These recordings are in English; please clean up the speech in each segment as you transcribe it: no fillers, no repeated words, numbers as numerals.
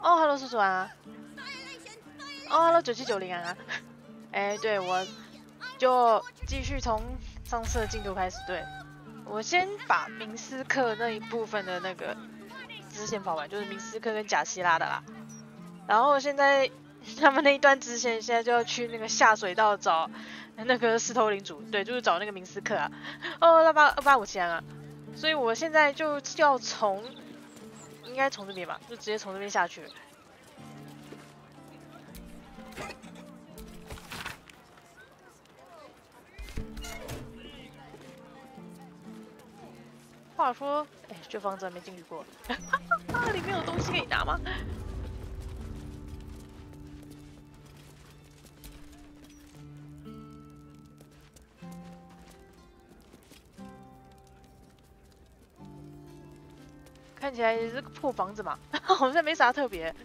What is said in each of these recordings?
哦，Hello 叔叔啊。哦，Hello 9790啊。哎，对，我就继续从上次的进度开始。对，我先把明斯克那一部分的那个支线跑完，就是明斯克跟贾希拉的啦。然后现在他们那一段支线，现在就要去那个下水道找那个石头领主，对，就是找那个明斯克啊。哦，28573啊。所以我现在就要应该从这边吧，就直接从这边下去。话说，哎，这房子还没进去过，里面有东西可以拿吗？看起来也是个破房子嘛，好像没啥特别。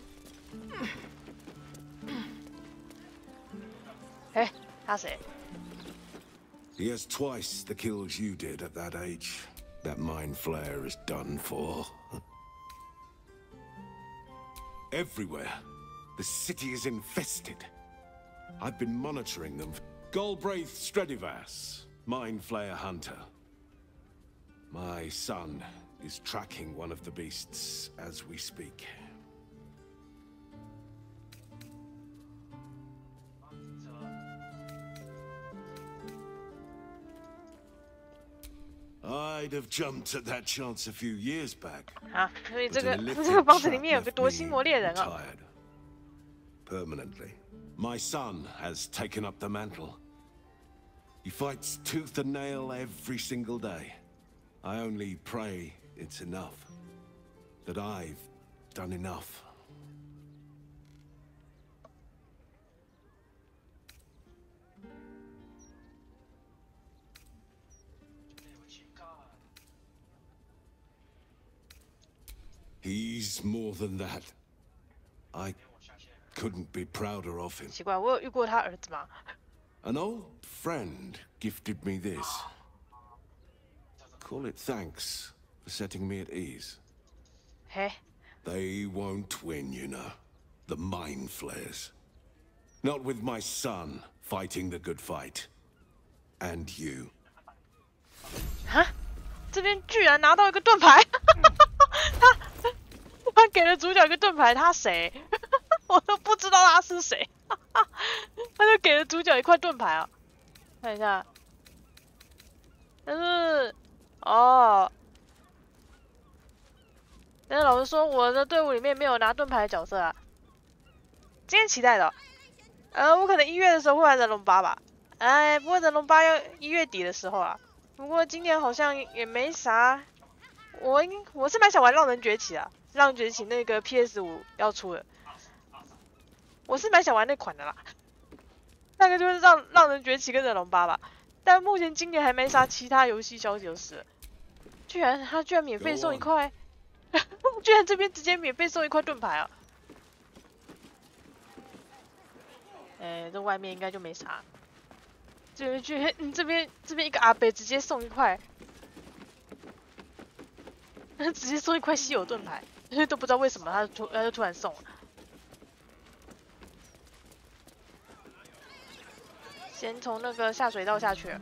哎，他谁 He has twice the kills you did at that age. That mind flayer is done for. Everywhere, the city is infested. I've been monitoring them. Galbraith Stredivas, mind flayer hunter. My son is tracking one of the beasts as we speak. I'd have jumped at that chance a few years back. 啊，所以这个房子里面有个夺心魔猎人哦。Permanently. My son has taken up the mantle. He fights tooth and nail every single day. I only pray it's enough. That I've done enough. He's more than that. I couldn't be prouder of him. 奇怪，我有遇过他儿子吗？ An old friend gifted me this. Call it thanks for setting me at ease. 嘿， They won't win, you know. The mind flayers. Not with my son fighting the good fight. And you. 哈，这边居然拿到一个盾牌，他给了主角一个盾牌，他谁？我都不知道他是谁，他就给了主角一块盾牌啊。看一下，但是哦，但是老实说，我的队伍里面没有拿盾牌的角色啊。今天期待的，我可能1月的时候会玩人龙8吧。哎，不过人龙8要1月底的时候啊。不过今年好像也没啥，我是蛮想玩浪人崛起啊，浪人崛起那个 PS5 要出了，我是蛮想玩那款的啦。大概就是浪人崛起跟人龙8吧，但目前今年还没啥其他游戏消息就是，他居然免费送一块，居然这边直接免费送一块盾牌啊！哎，这外面应该就没啥。这边一个阿伯直接送一块，直接送一块稀有盾牌，都不知道为什么他就突然送了。先从那个下水道下去。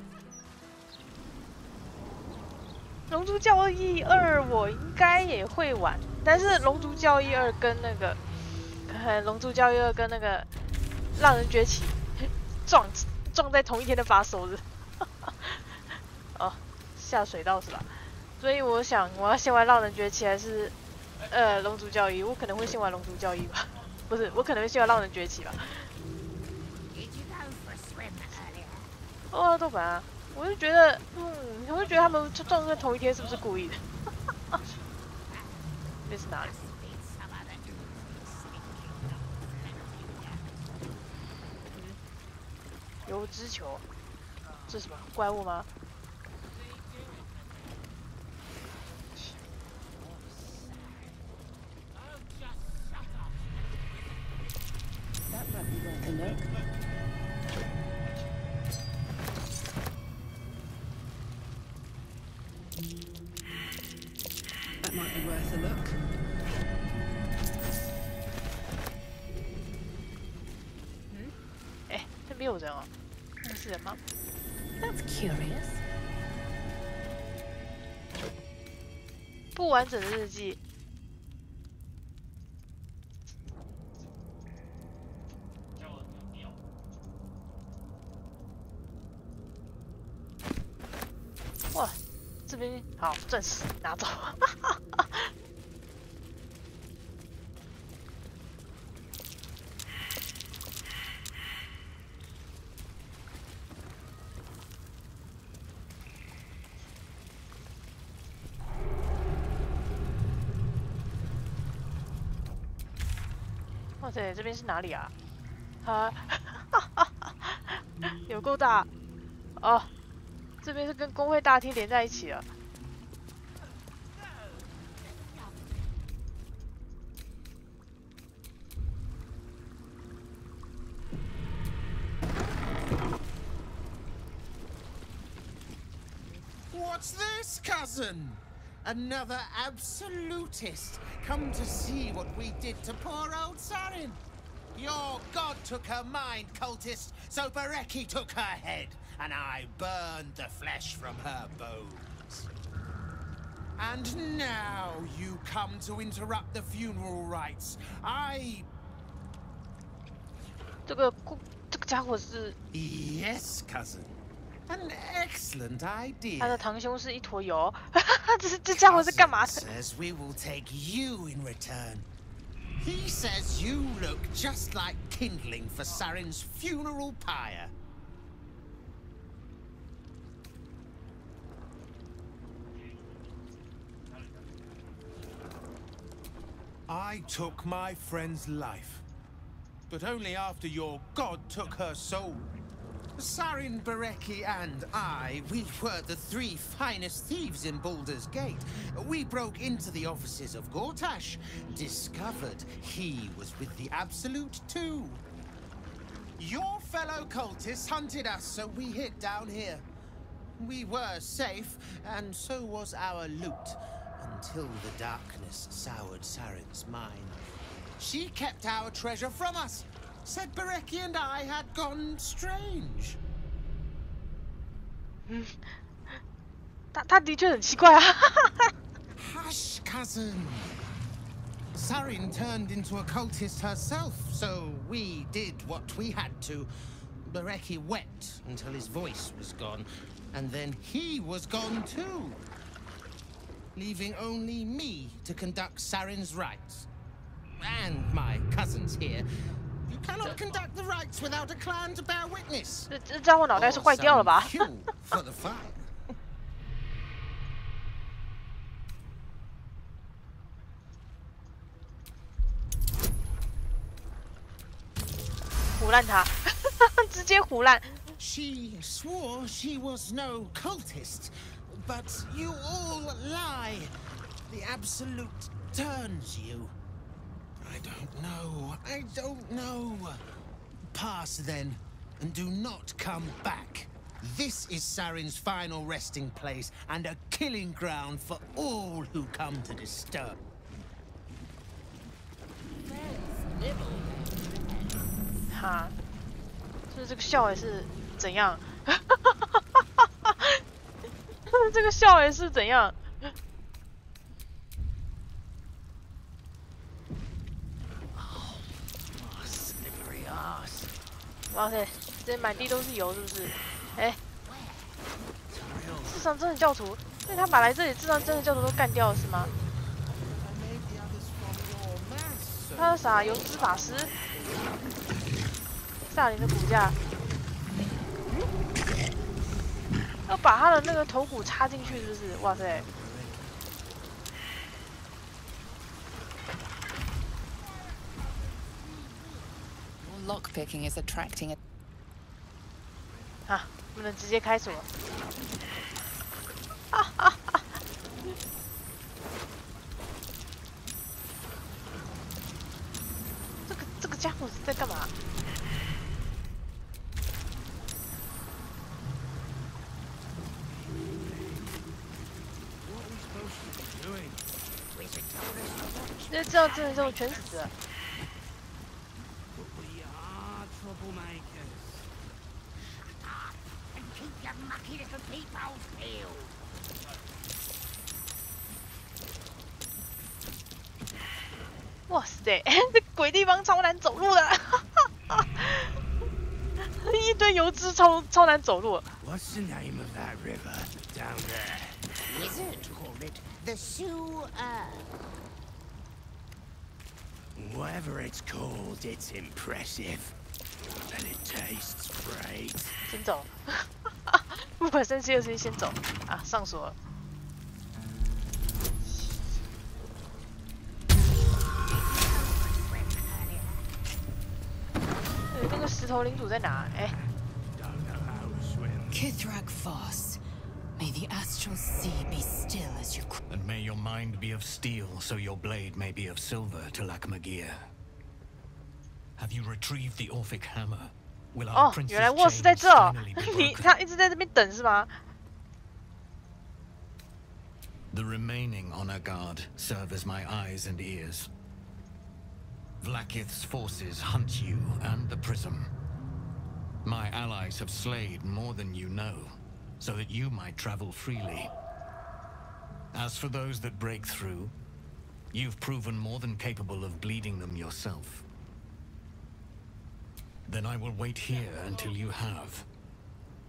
龙珠教义2我应该也会玩，但是龙珠教义2跟那个，龙珠教义2跟那个浪人崛起撞在同一天的发售日，哦，下水道是吧？所以我想我要先玩浪人崛起还是龙族教义？我可能会先玩龙族教义吧，不是，我可能会先玩浪人崛起吧。哦，豆瓣啊，我就觉得，我就觉得他们撞在同一天是不是故意的？这是哪里？油脂球，这是什么怪物吗？ That might be worth a look. 6人哦，那是人吗 That's curious. 不完整的日记。哇，这边好，钻石拿走。哇塞，这边是哪里啊？啊，有够大哦！这边是跟工会大厅连在一起了。What's this, cousin? Another absolutist. Come to see what we did to poor old Sarin. Your god took her mind, cultist, so Bereki took her head, and I burned the flesh from her bones. And now you come to interrupt the funeral rites. 这个家伙是 Yes, cousin. An excellent idea. 他的堂兄是一坨油，这家伙是干嘛的 Says we will take you in return. He says you look just like kindling for Sarin's funeral pyre. I took my friend's life, but only after your god took her soul. Sarin, Bereki, and I, we were the 3 finest thieves in Baldur's Gate. We broke into the offices of Gortash, discovered he was with the Absolute too. Your fellow cultists hunted us, so we hid down here. We were safe, and so was our loot, until the darkness soured Sarin's mind. She kept our treasure from us. Said Bereki and I had gone strange. 他的确很奇怪啊。Hush, cousin. Sarin turned into a cultist herself, so we did what we had to. Bereki wept until his voice was gone, and then he was gone too, leaving only me to conduct Sarin's rites. And my cousins here. You cannot conduct the rites without a clan to bear witness. 这家伙脑袋是坏掉了吧？ Fuel for the fire. 胡乱他，直接胡乱。She swore she was no cultist, but you all lie. The Absolute turns you. I don't know. Pass then, and do not come back. This is Sarin's final resting place, and a killing ground for all who come to disturb. 哈，就是这个笑也是怎样？这个笑也是怎样？哇塞，这满地都是油，是不是？哎，智商真的教徒，所以他把来这里智商真的教徒都干掉了是吗？他是啥？油脂法师？萨林的骨架，要把他的那个头骨插进去，是不是？哇塞！ Lockpicking is attracting it. 啊，不能直接开锁。这个家伙是在干嘛？这样真的就全死了。for people's field. 哇塞，这鬼地方超难走路的，一堆油脂超难走路。What's the name of that river down there? Wizard called it the sewer. Whatever it's called, it's impressive. And it tastes great. 先走，不管生气的事情先走啊！上锁了。那个石头领主在哪？哎。Kithrak Voss, may the astral sea be still as you. And may your mind be of steel, so your blade may be of silver to Lakmagir. Have you retrieved the Orphic hammer? Will our 哦， prince's 原来卧室在 chains 这哦 finally be 他 broken? 一直在这边等是吗？ The remaining honor guard serve as my eyes and ears. Vlakith's forces hunt you and the prism. My allies have slayed more than you know, so that you might travel freely. As for those that break through, you've proven more than capable of bleeding them yourself. Then I will wait here until you have.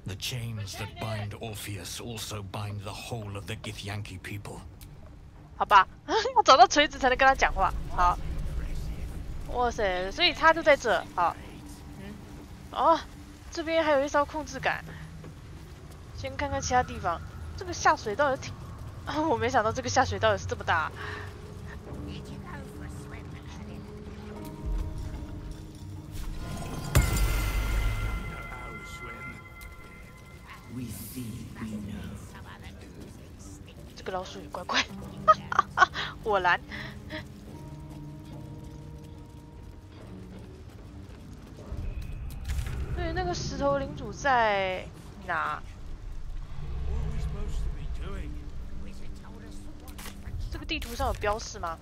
The chains that bind Orpheus also bind the whole of the Githyanki people. 好吧，要找到锤子才能跟他讲话。好，哇塞，所以他就在这。好，哦，这边还有一艘控制杆。先看看其他地方。这个下水道也挺……我没想到这个下水道也是这么大。这个老鼠也怪怪，果然。对，那个石头领主在哪？这个地图上有标示吗？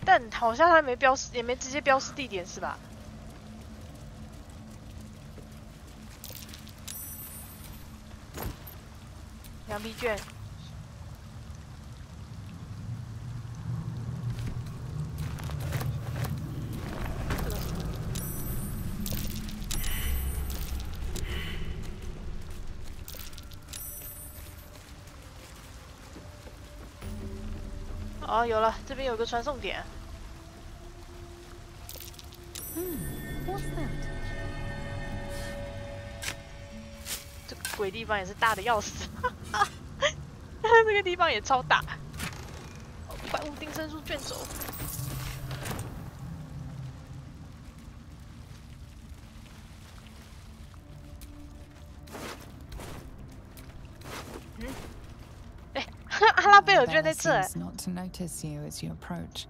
但好像他没标示，也没直接标示地点是吧？羊皮卷。这个是哦，有了，这边有个传送点。What's that? 这个鬼地方也是大的要死，这个地方也超大。怪物定身术卷轴。阿拉贝尔居然在这。 Seems not to notice you as you approach.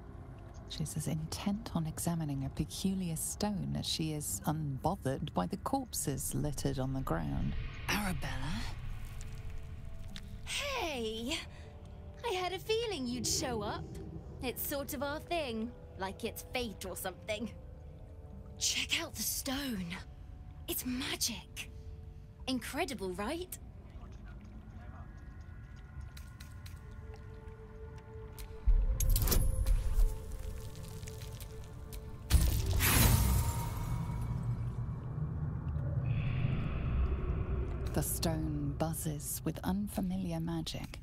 She's as intent on examining a peculiar stone as she is unbothered by the corpses littered on the ground. Arabella? Hey! I had a feeling you'd show up. It's sort of our thing, like it's fate or something. Check out the stone. It's magic. Incredible, right? The stone buzzes with unfamiliar magic.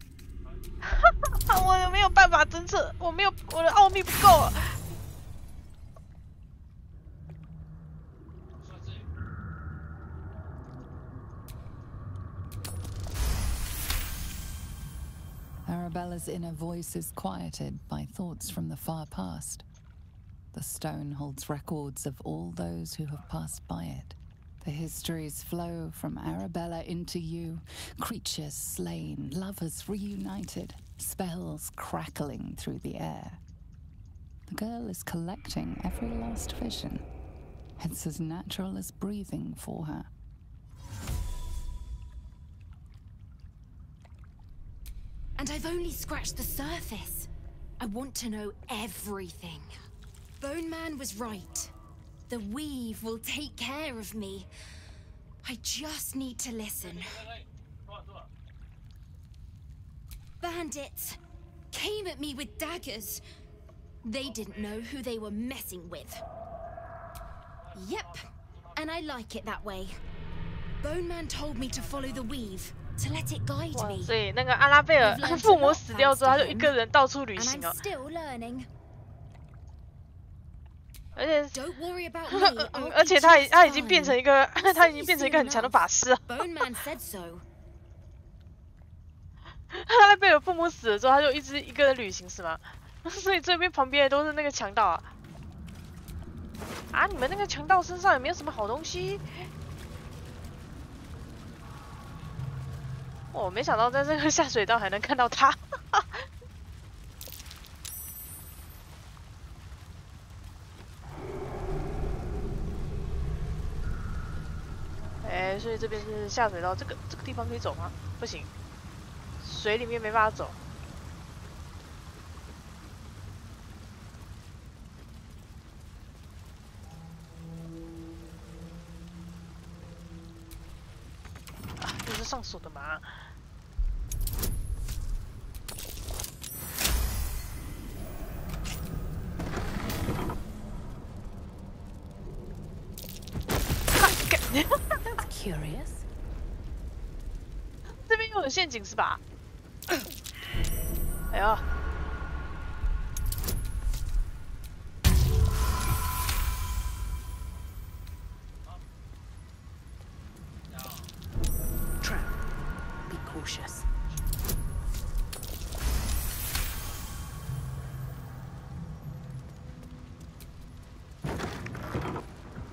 我没有办法侦测，我的奥秘不够。Arabella's inner voice is quieted by thoughts from the far past. The stone holds records of all those who have passed by it. The histories flow from Arabella into you, creatures slain, lovers reunited, spells crackling through the air. The girl is collecting every last vision. It's as natural as breathing for her. And I've only scratched the surface. I want to know everything. Bone Man was right. The weave will take care of me. I just need to listen. Bandits came at me with daggers. They didn't know who they were messing with. Yep, and I like it that way. Bone Man told me to follow the weave, to let it guide 哇， me. 所以那个阿拉贝尔父母死掉之后，他就一个人到处旅 And 行 I'm 哦。 still learning. 而且 Don't worry about me. I'll 而且 be 他 just 已经变 fine. 成一个他已经变成一个很强的法师了。 Bone Man said so. 阿拉贝尔父母死了之后，他就一个人旅行是吗？所以这边旁边都是那个强盗啊！啊，你们那个强盗身上也没有什么好东西。我没想到在这个下水道还能看到他。哎，所以这边是下水道，这个地方可以走吗？不行，水里面没办法走。啊，这是上锁的吗？Curious. 这边又有陷阱是吧？哎呦！ Trap. Be cautious.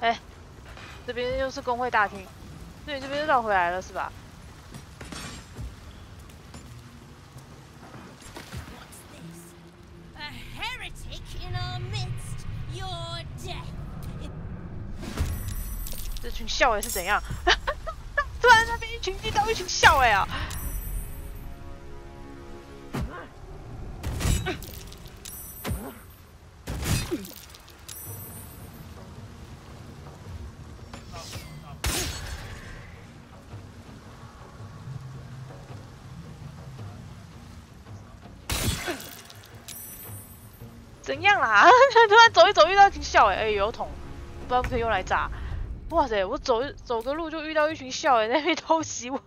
哎，这边又是工会大厅，所以这边绕回来了是吧？ A heretic in our midst. Your death. 这群校尉是怎样？突然那边遇到一群校尉啊！怎样啦？突然走一走遇到一群校尉，哎，有桶，不知道可以用来炸。哇塞，我走个路就遇到一群校尉在那边偷袭我。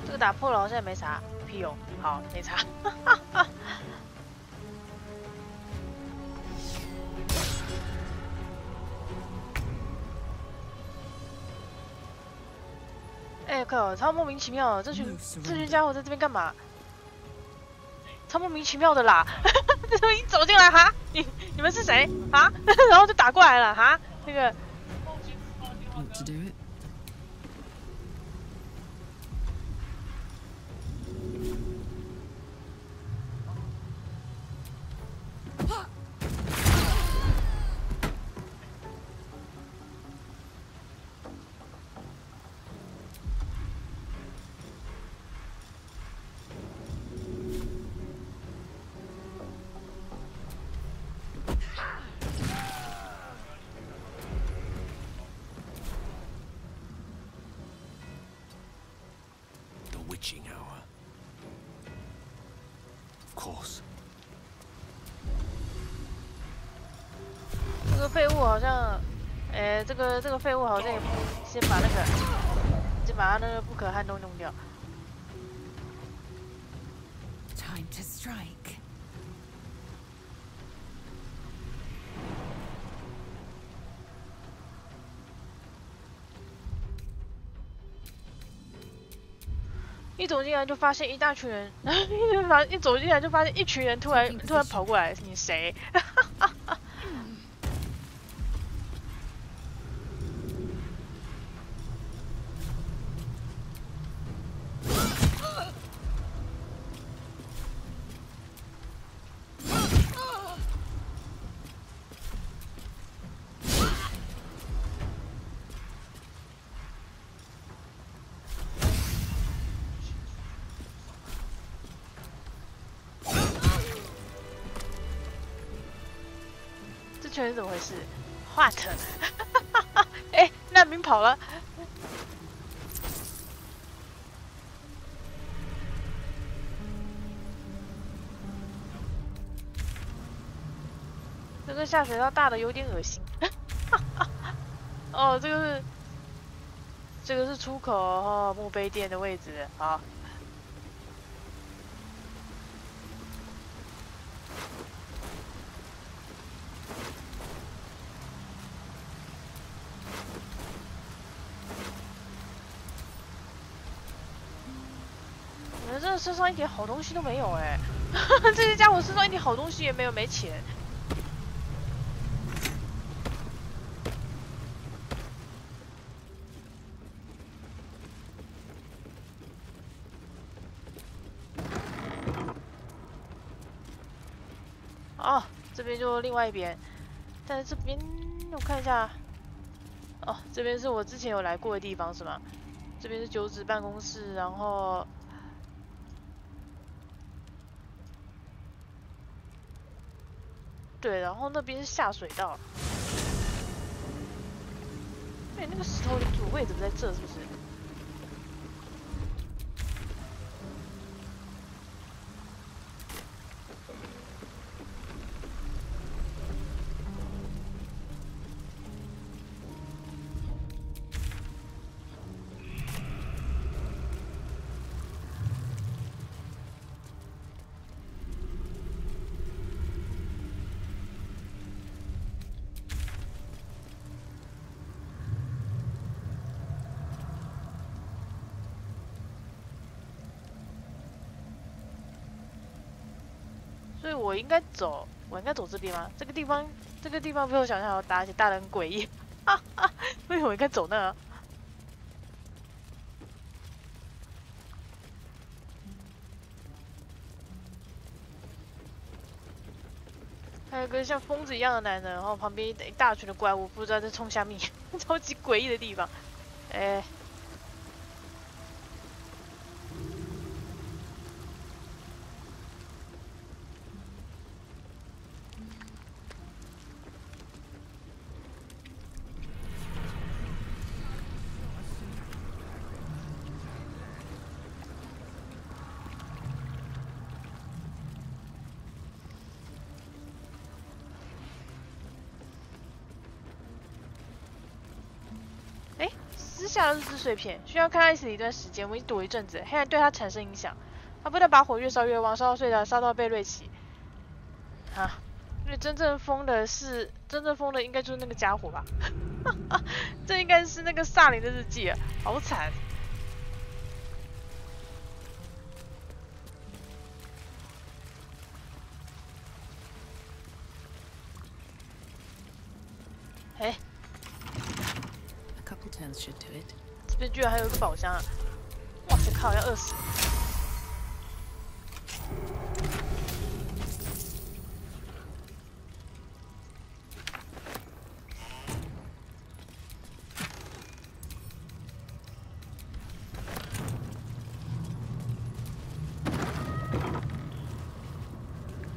这个打破了好像也没啥屁用，好没差。哎靠，超莫名其妙的，这群家伙在这边干嘛？超莫名其妙的啦！他们一走进来哈，你们是谁啊？然后就打过来了哈，那个。 Want to do it? Witching hour. Of course. 这个废物好像，哎，这个废物好像也先把他那个不可撼动弄掉。 Time to strike. 一走进来就发现一大群人，一走进来就发现一群人突然跑过来，你谁？这群人怎么回事 ？What？ 哎，难民跑了。这个下水道大的有点恶心。哦，这个是出口哦，墓碑店的位置。好。真的身上一点好东西都没有哎！这些家伙身上一点好东西也没有，没钱。哦，这边就另外一边，但是这边我看一下，哦，这边是我之前有来过的地方是吗？这边是九址办公室，然后。对，然后那边是下水道。哎，那个石头领主位置不在这，是不是？所以我应该走这边吗？这个地方比我想象还要大，而且大得很诡异。哈哈，为什么我应该走那啊？还有个像疯子一样的男人，然后旁边一大群的怪物，不知道在冲虾米，超级诡异的地方。哎。下的日志碎片，需要看爱死的一段时间。我已经躲一阵子，黑暗对他产生影响。他不但把火越烧越旺，烧到碎的，烧到被瑞奇。啊，因为真正疯的应该就是那个家伙吧？这应该是那个萨林的日记啊，好惨。哎。这边居然还有一个宝箱啊！哇塞靠，要饿死！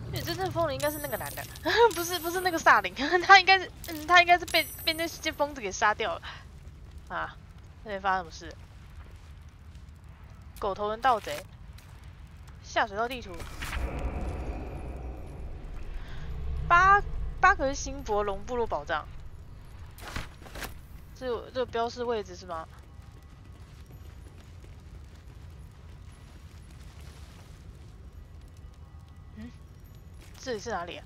因为真正疯的应该是那个男的，不是那个萨林，他应该是被那些疯子给杀掉了。啊，那边发生什么事？狗头人盗贼，下水道地图，巴克辛伯龙部落宝藏，这有标示位置是吗？嗯，这里是哪里啊？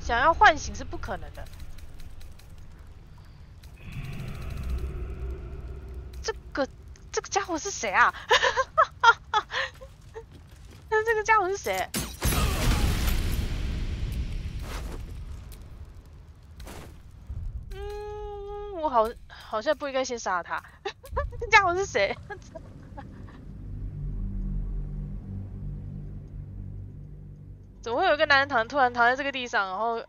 想要唤醒是不可能的。这个家伙是谁啊？那这个家伙是谁？我好像不应该先杀他。这家伙是谁？怎么会有一个男人突然躺在这个地上，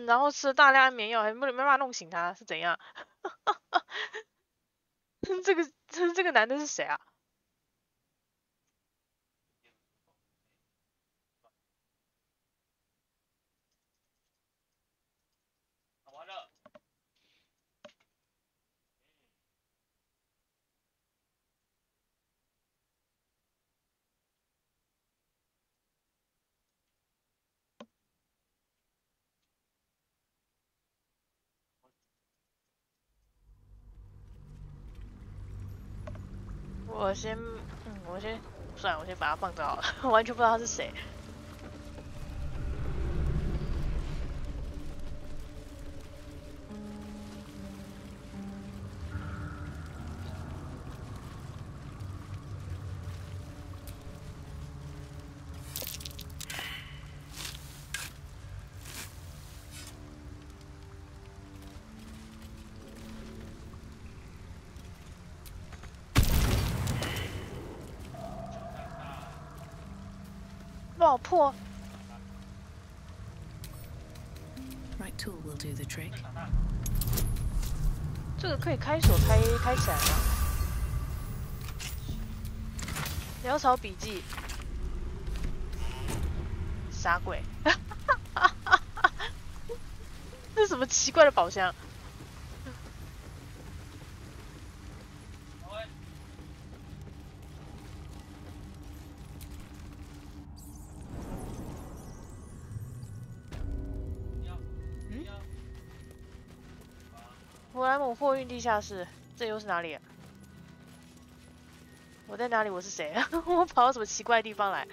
然后吃了大量安眠药，还没办法弄醒他，是怎样？这个男的是谁啊？我先算了，我先把他放着好了，我完全不知道他是谁。爆破。Right tool will do the trick. 这个可以开锁开起来吗？潦草笔记，傻鬼！这是什么奇怪的宝箱？普莱姆货运地下室，这又是哪里啊？我在哪里？我是谁？我跑到什么奇怪的地方来？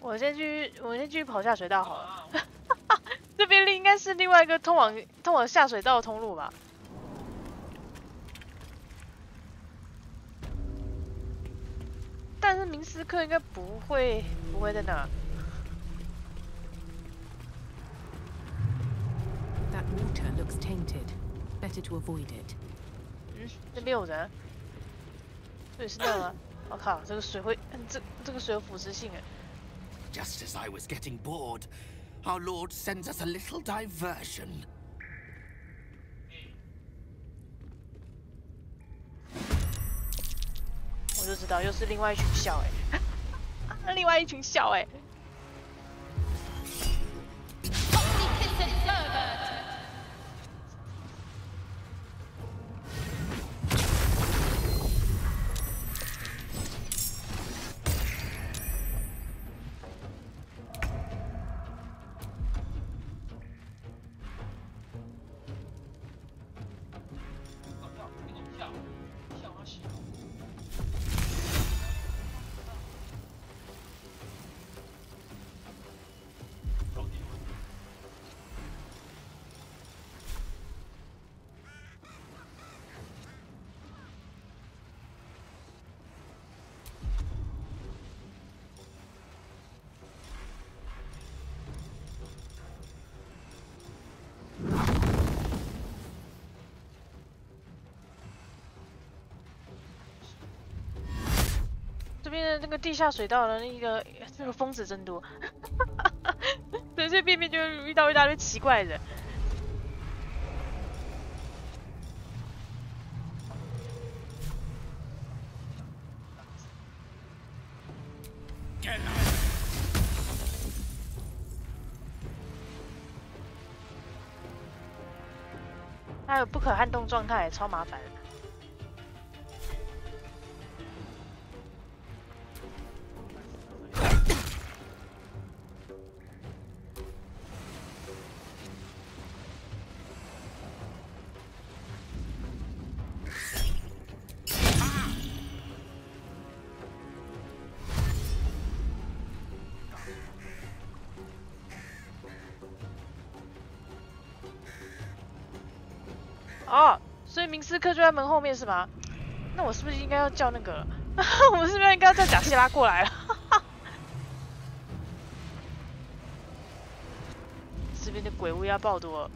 我先继续跑下水道好了。这边应该是另外一个通往下水道的通路吧？但是明斯克应该不会在那。That water looks tainted. Better to avoid it. 那边有人。对，是那吗？我靠，这个水会，这个水有腐蚀性哎。Just as I was getting bored, our Lord sends us a little diversion. 我就知道，又是另外一群笑哎，另外一群笑哎。这边的那个地下水道的那个疯子真多，随随便便就遇到一大堆奇怪的。还有不可撼动状态，超麻烦的。哦，所以明斯克就在门后面是吗？那我是不是应该要叫那个？我是不是应该要叫贾希拉过来了？这边的鬼乌鸦爆多了。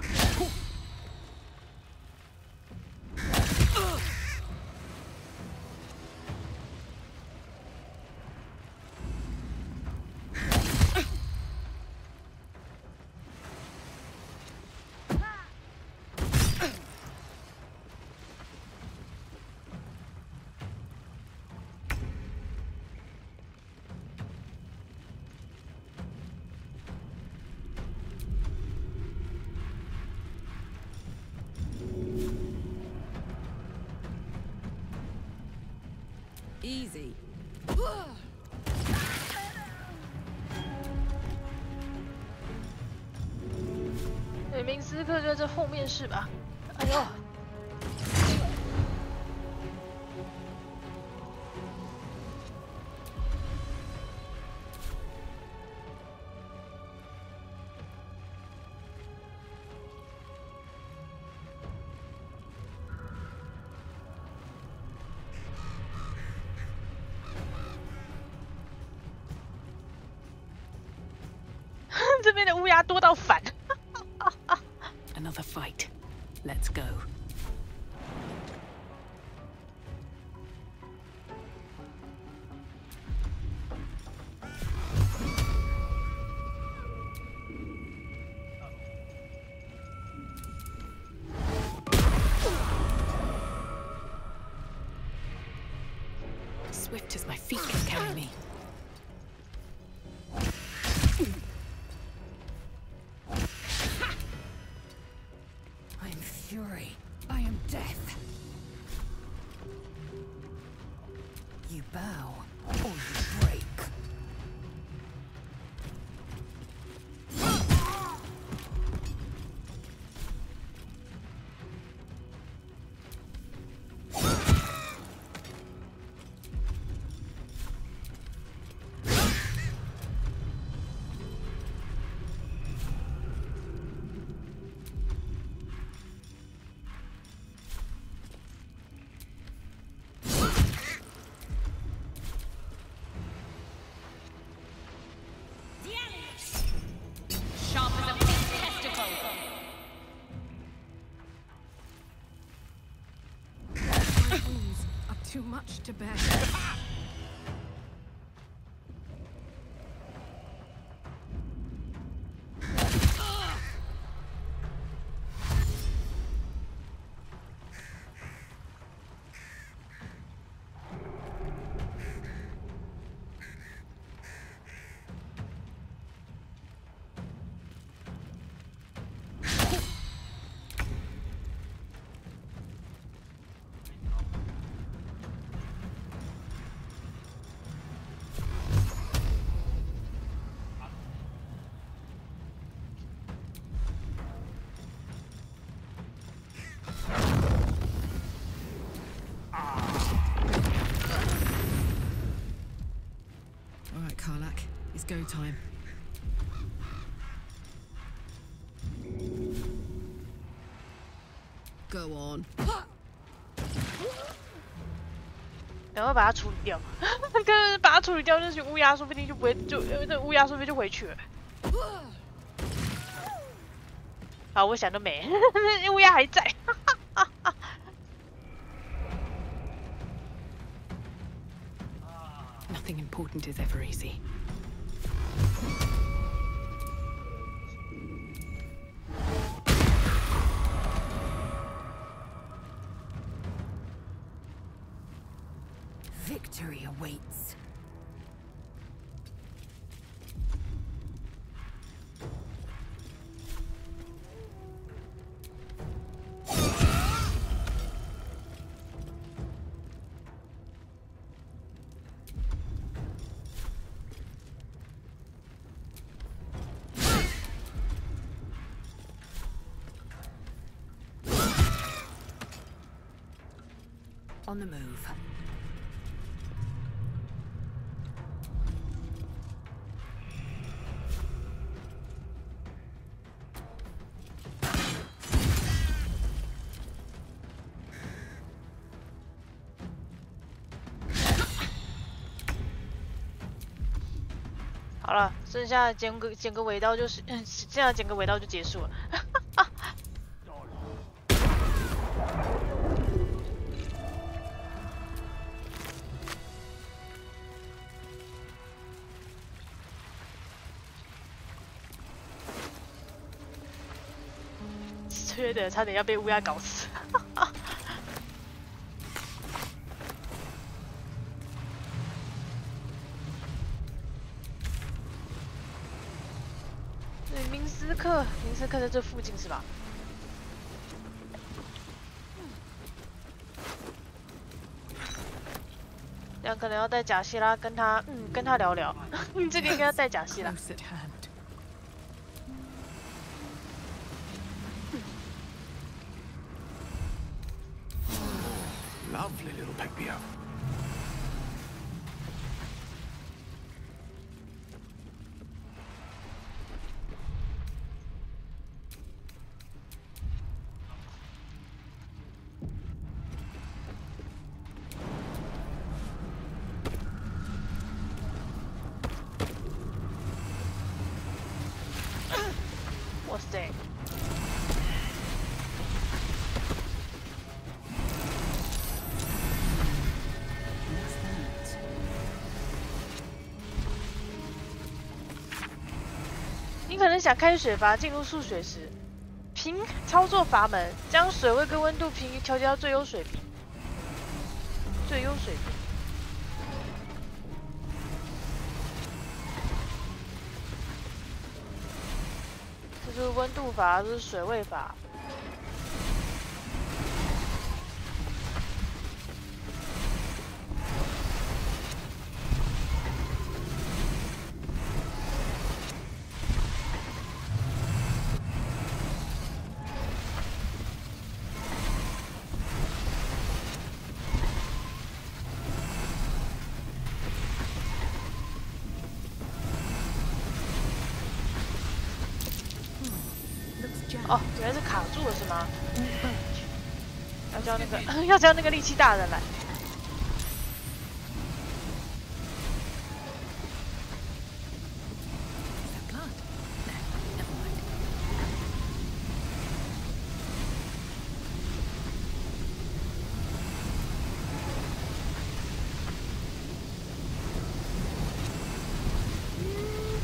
Easy. 对，明斯克就在这后面是吧？哎呦！这边的乌鸦多到反。Another fight. Let's go. Swift as my feet can carry me. Fury. I am death. You bow, or you break. Too much to bear. Karlak, it's go time. Go on. 赶快把它处理掉，跟把它处理掉，那群乌鸦说不定就不会，那乌鸦说不定就回去了。好，我想都没，乌鸦还在。Nothing important is ever easy. Victory awaits. On the move. 好了，剩下捡个尾刀就是，剩下捡个尾刀就结束了。缺的差点要被乌鸦搞死。对，明斯克在这附近是吧？这样可能要带贾希拉跟他聊聊。这个应该要带贾希拉。Lovely little pick-me-up. What's that? 你可能想开水阀进入速水时，凭操作阀门将水位跟温度平调节到最优水平。这是温度阀，这是水位阀。哦，原来是卡住了是吗？要叫那个力气大的来。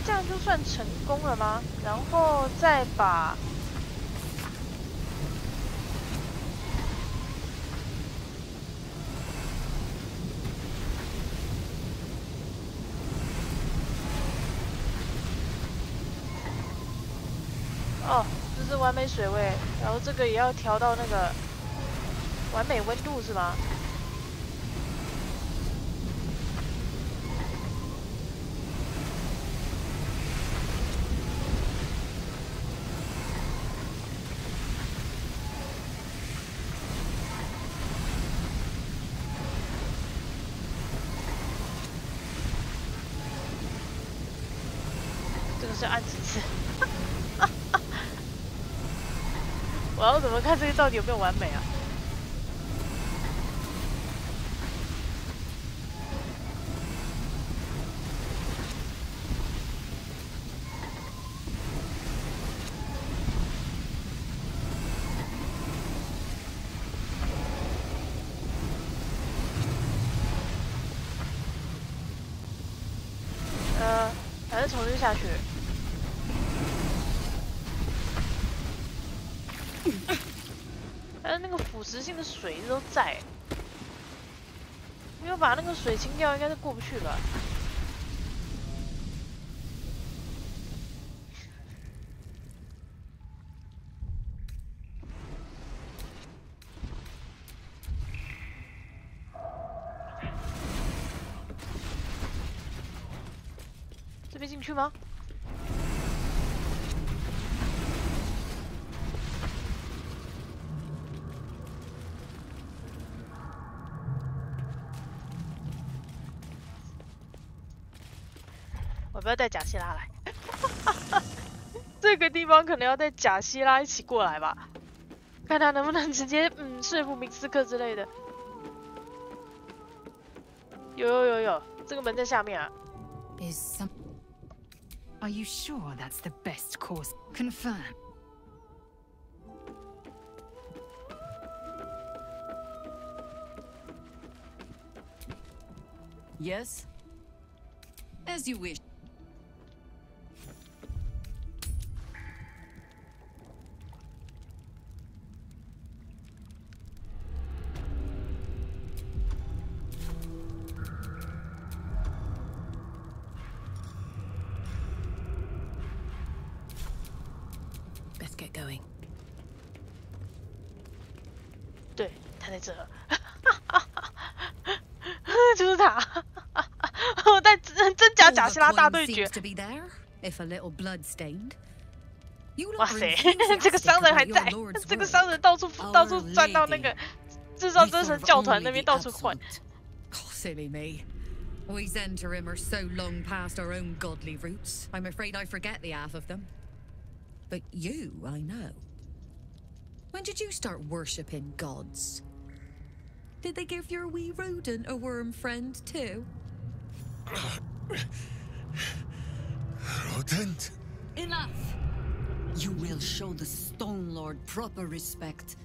这样就算成功了吗？然后再把。哦，这是完美水位，然后这个也要调到那个完美温度是吗？这个是按几次？我要怎么看这个到底有没有完美啊？还是重新下去。但是那个腐蚀性的水一直都在，没有把那个水清掉，应该是过不去吧。这边进去吗？我不要带贾希拉来。这个地方可能要带贾希拉一起过来吧，看他能不能直接说服明斯克之类的。有，这个门在下面啊。Are you sure that's the best course? Confirm. Yes? As you wish. Best get going. 对，他在这。就是他。我在真假贾希拉大对决。哇塞，这个商人还在，这个商人到处钻到那个制造真神教团那边到处混。Silly me. We Zentarim are so long past our own godly roots. I'm afraid I forget the half of them. But you, I know. When did you start worshipping gods? Did they give your wee rodent a worm friend too? Rodent? Enough! You will show the Stone Lord proper respect.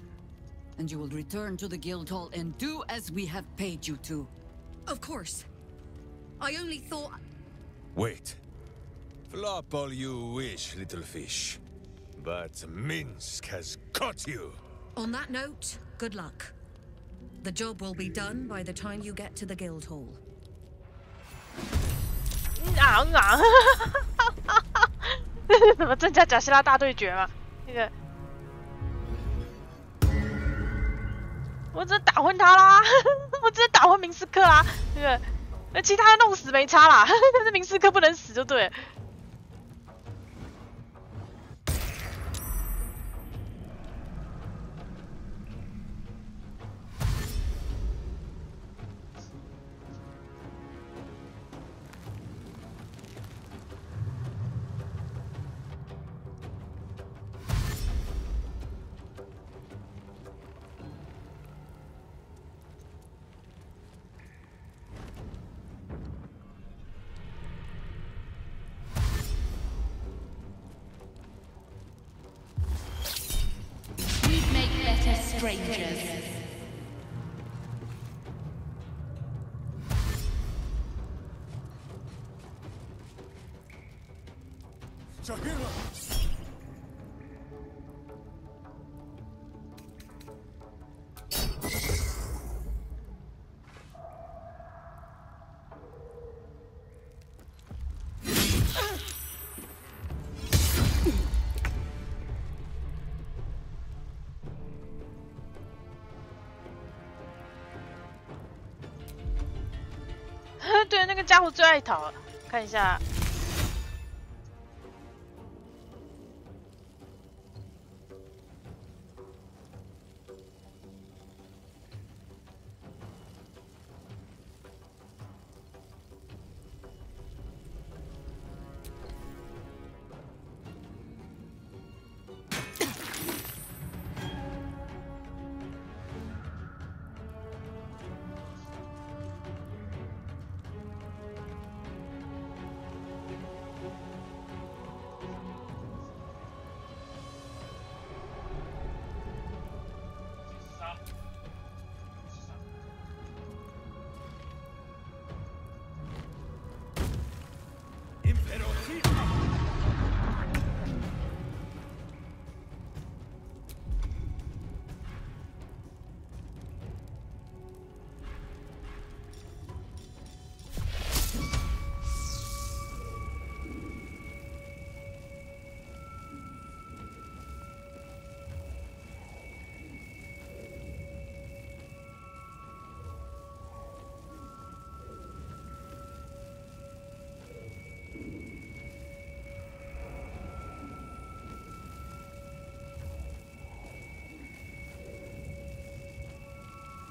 And you will return to the guild hall and do as we have paid you to. Of course. I only thought... Wait. Flop all you wish, little fish. But Minsk has caught you. On that note, good luck. The job will be done by the time you get to the guild hall. 什么真假贾希拉大对决嘛？那个，我只打昏他啦，我只打昏明斯克啦。那个，其他弄死没差啦，但是明斯克不能死就对了。Strangers. Shahira. 对，那个家伙最爱逃了，看一下。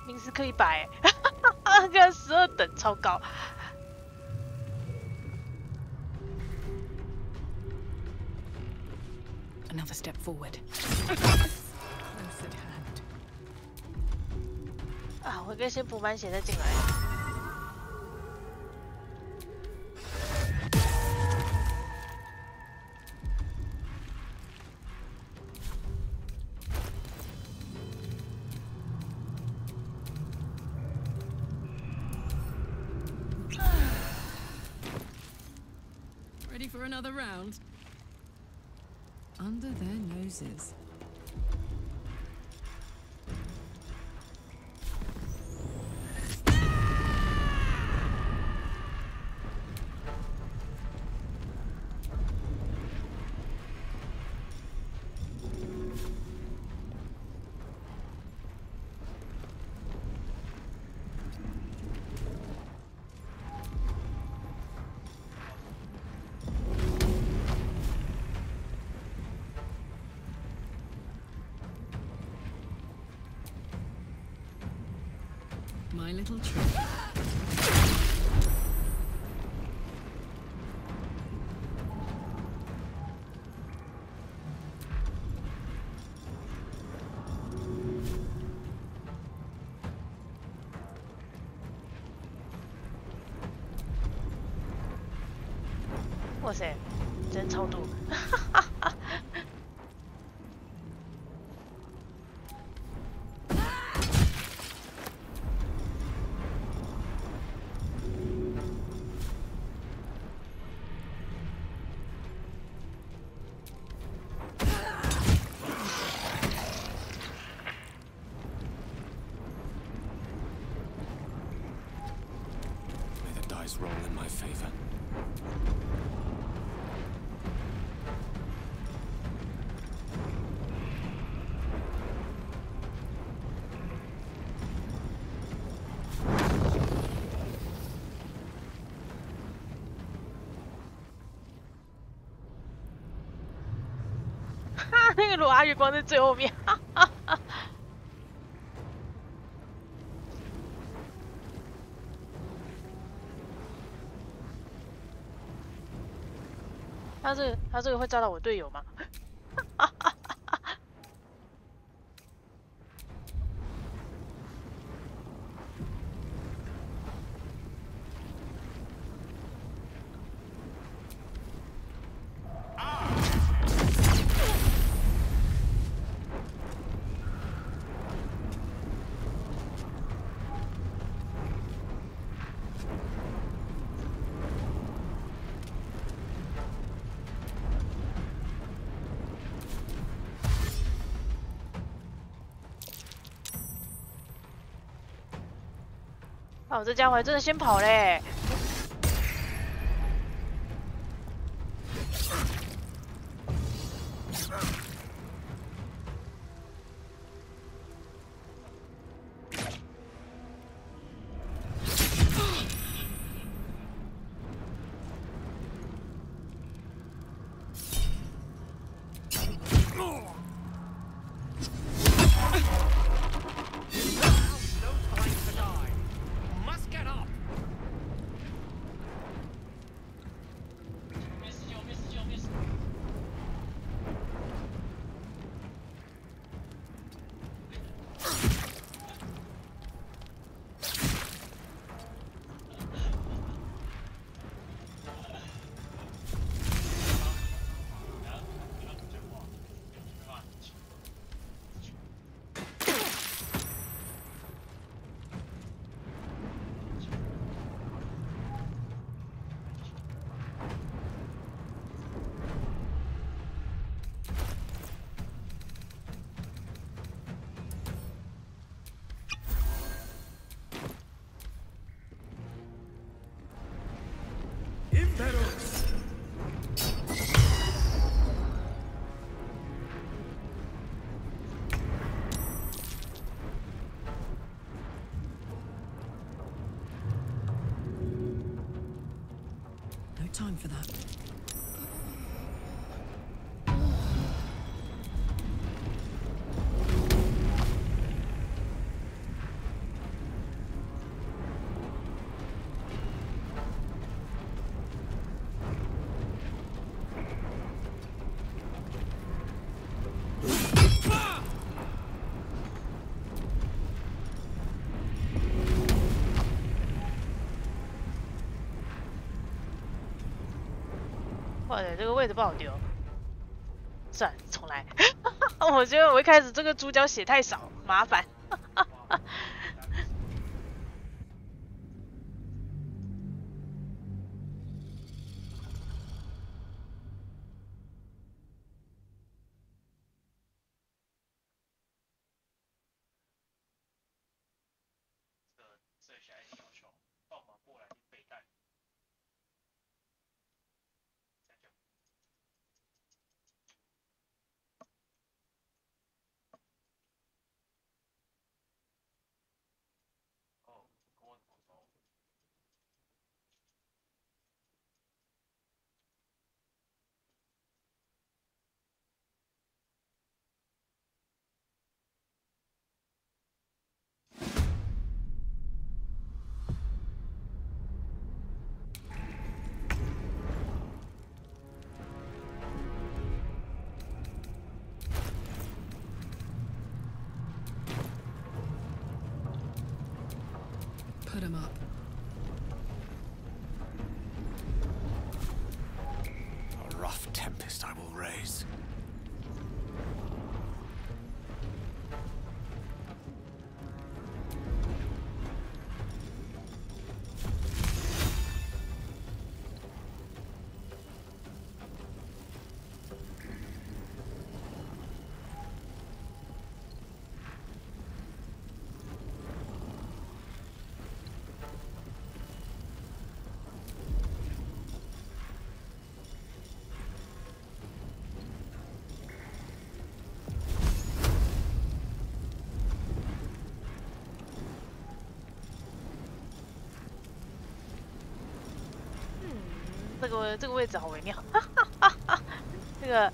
明斯克100，这个12等超高。Another step forward. Close at hand. 啊，我应该先补满血再进来。Ready for another round? Under their noses. My little trick. Wow, 哇塞，真超度！Roll in my favor. 那个罗阿月光在最后面。他这个会炸到我队友吗？哦，这家伙还真的先跑嘞！No time for that. 哇塞，这个位置不好丢。算了，重来。我觉得我一开始这个主角血太少，麻烦。Put him up. A rough tempest I will raise.这个位置好微妙，这个。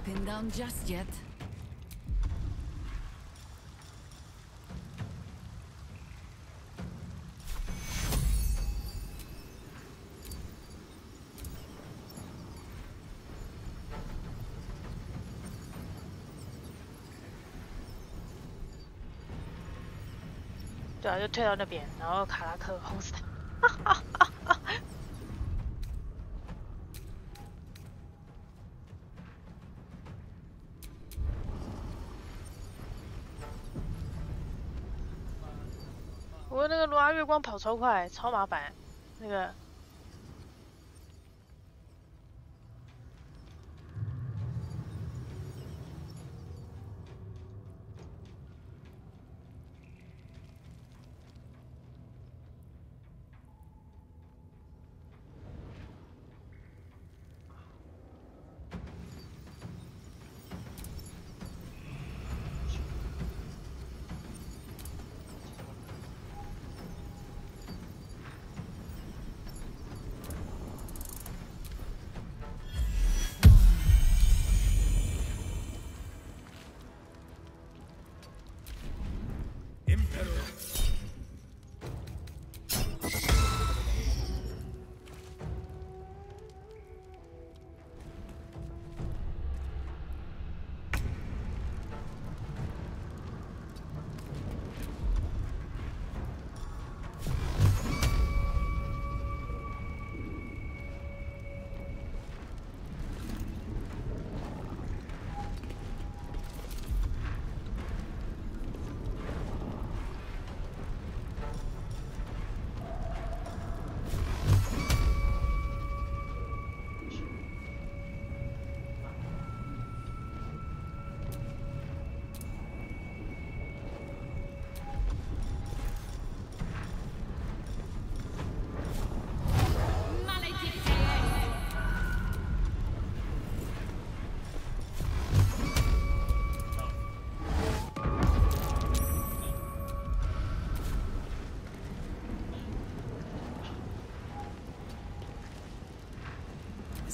Pinned down just yet. "对啊，就退到那边，然后卡拉克轰死他。我那个罗拉月光跑超快，超麻烦。那个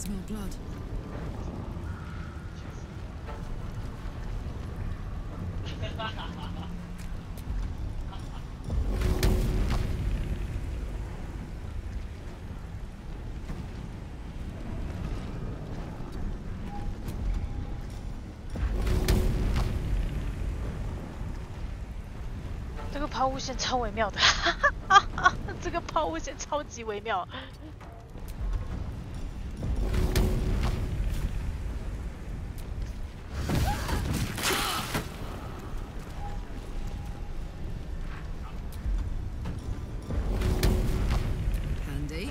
smell blood. 这个抛物线超微妙的，这个抛物线超级微妙。Handy.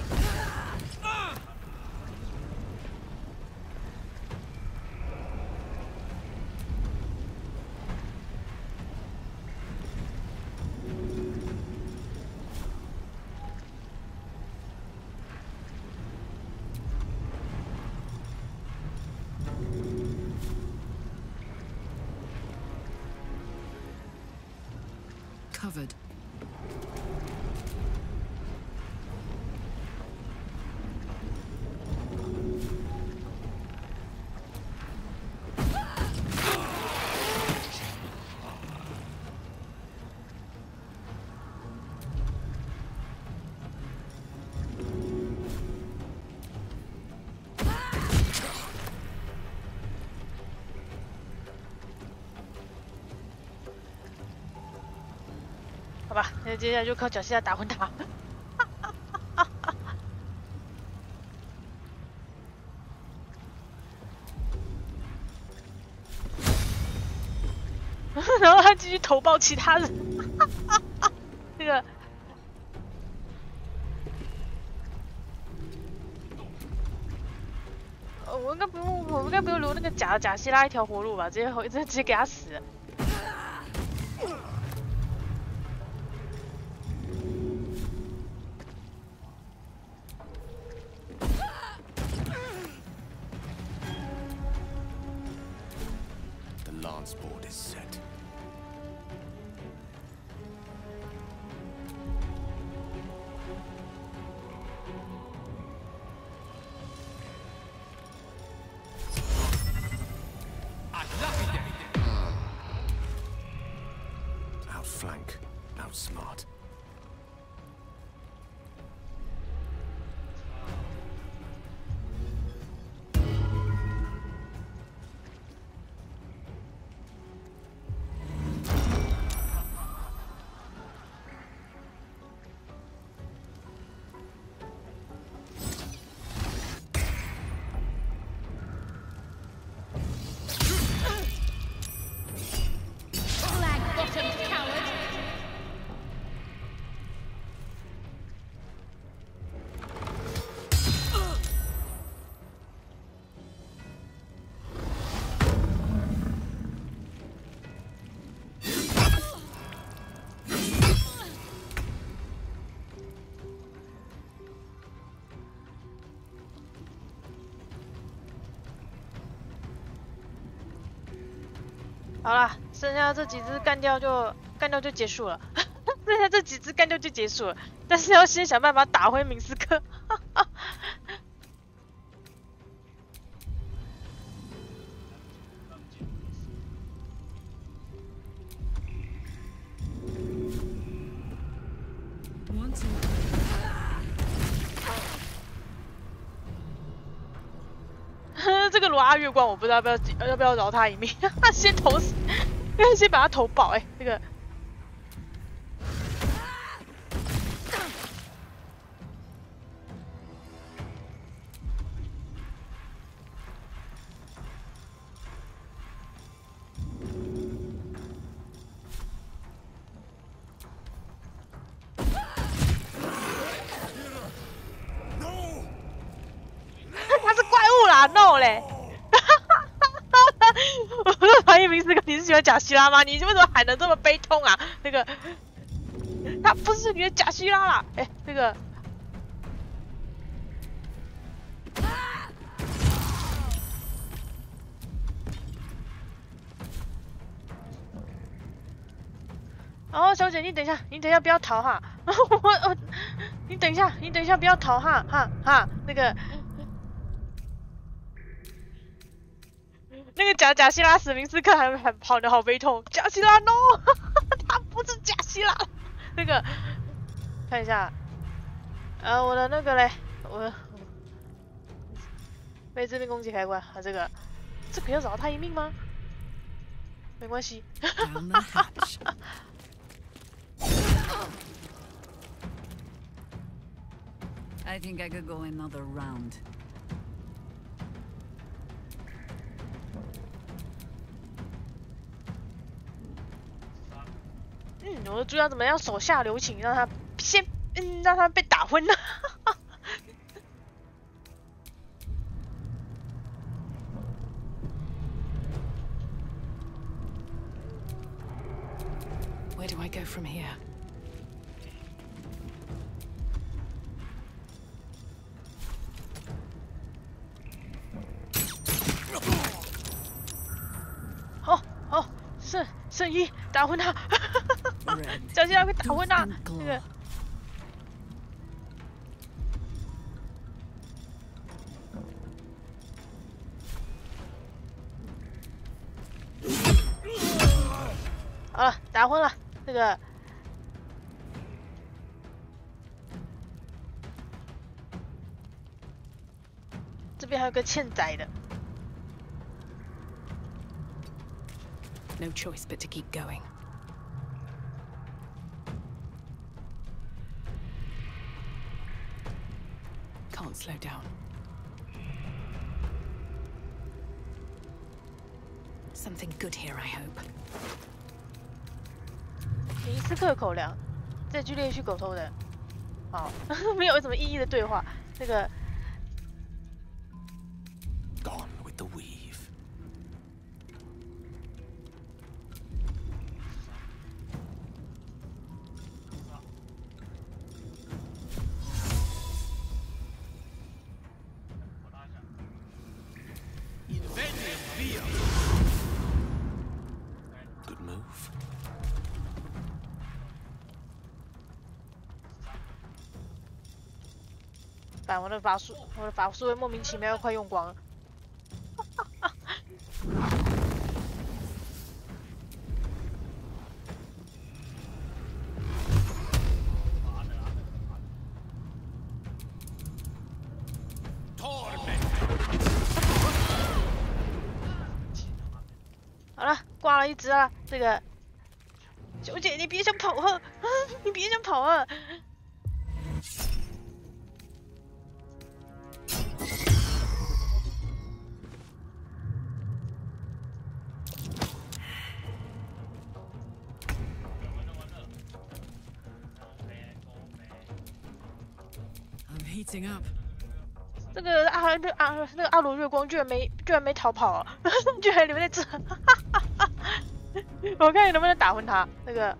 Covered.好吧，那接下来就靠脚下打昏他。然后他继续投爆其他人。这个，我应该不用留那个贾希拉一条活路吧？直接给他死。Board is set. Outflank, outsmart.好了，剩下这几只干掉就结束了。剩下这几只干掉就结束了，但是要先想办法打回明斯克。这个罗阿月光，我不知道要不要饶他一命，先投死，先把他投爆。哎，这个。他是怪物啦 ，no 嘞！我都怀疑明斯克你是喜欢贾希拉吗？你为什么喊得这么悲痛啊？那个，他不是你的贾希拉啦！哎，那个。哦，小姐，你等一下，不要逃哈！你等一下，不要逃哈，那个。那个贾希拉史明斯克还跑得好悲痛，贾希拉 no， 他不是贾希拉。那个看一下，我的那个嘞，我被致命攻击开关啊，这个要饶他一命吗？没关系。I think I could go another round. 我的猪要怎么样手下留情，让他让他被打昏呢？Where do I go from here? 哦，圣衣打昏他，小心他会打昏他。那个，好了，打昏了。那个，这边还有个欠宰的。No choice but to keep going. Can't slow down. Something good here, I hope. 尼斯克口粮，这句连续狗偷的，好，没有什么意义的对话。那个。Gone with the weave. 我的法术会莫名其妙要快用光了。好了，挂了一只了。这个，九姐，你别想跑啊！你别想跑啊！ Heating up. 这个那个阿罗月光居然没逃跑啊，居然留在这，我看你能不能打昏他。那个，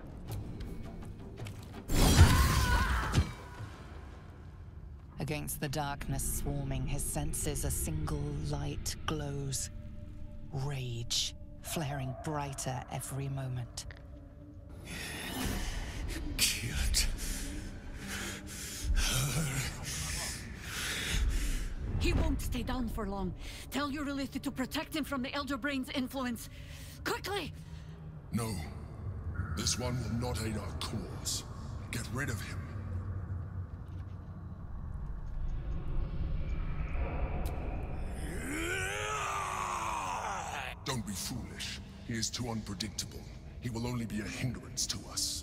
Against the darkness swarming his senses, a single light glows. Rage, flaring brighter every moment. Killed her. He won't stay down for long. Tell Eurylithi to protect him from the Elder Brain's influence. Quickly! No. This one will not aid our cause. Get rid of him. Don't be foolish. He is too unpredictable. He will only be a hindrance to us.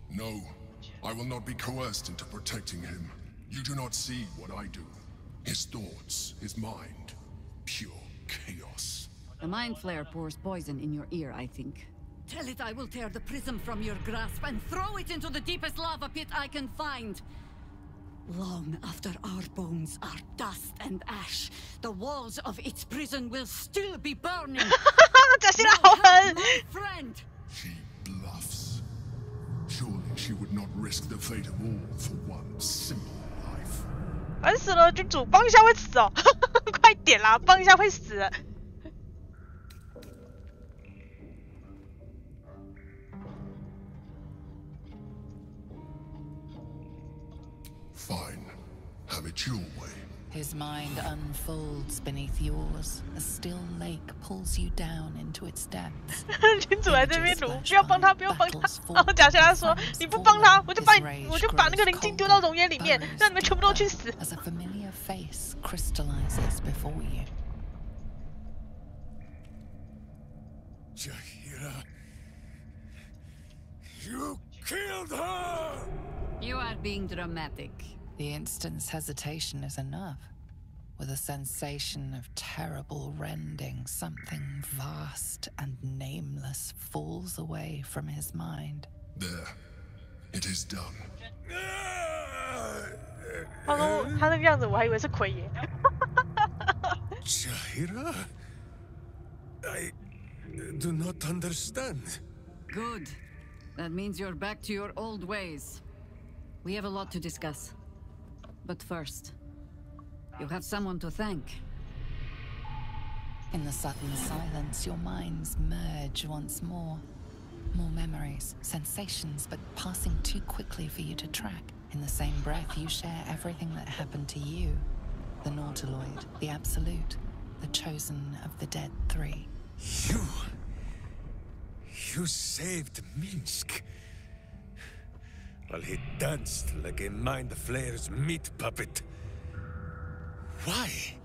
No, I will not be coerced into protecting him. You do not see what I do. His thoughts, his mind, pure chaos. The Mind Flare pours poison in your ear, I think. Tell it I will tear the prism from your grasp and throw it into the deepest lava pit I can find. Long after our bones are dust and ash, the walls of its prison will still be burning. My friend! She bluffs. Surely she would not risk the fate of all for one simple life. 烦死了，君主，帮一下会死哦！快点啦，帮一下会死。Fine. Have it your way. His mind unfolds beneath yours. A still lake pulls you down into its depths. 君主来这边撸，不要帮他，不要帮他。然后假下他说：“你不帮他，我就把那个灵镜丢到熔岩里面，让你们全部都去死。” As a familiar face crystallizes before you. Jaheira, you killed her! You are being dramatic. The instant's hesitation is enough. With a sensation of terrible rending, something vast and nameless falls away from his mind. There. It is done. 他说他那个样子，我还以为是奎爷。Jaheira? I do not understand. Good. That means you're back to your old ways. We have a lot to discuss. But first, you have someone to thank. In the sudden silence, your minds merge once more. More memories, sensations, but passing too quickly for you to track. In the same breath, you share everything that happened to you. The Nautiloid, the Absolute, the chosen of the dead three. You saved Minsk. While he danced like a mind flayer's meat puppet. Why?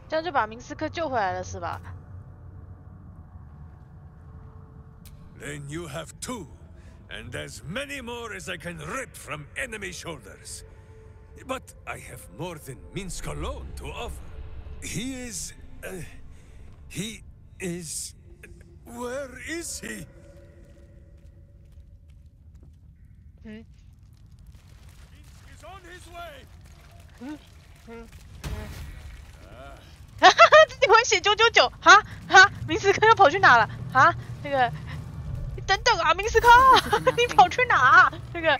这样就把明斯克救回来了，是吧？ Then you have two, and as many more as I can rip from enemy shoulders. But I have more than Minsk alone to offer. He is... Where is he? 自己会写999，哈，明斯克又跑去哪了？哈，那个，你等等啊，明斯克，你跑去哪？那个，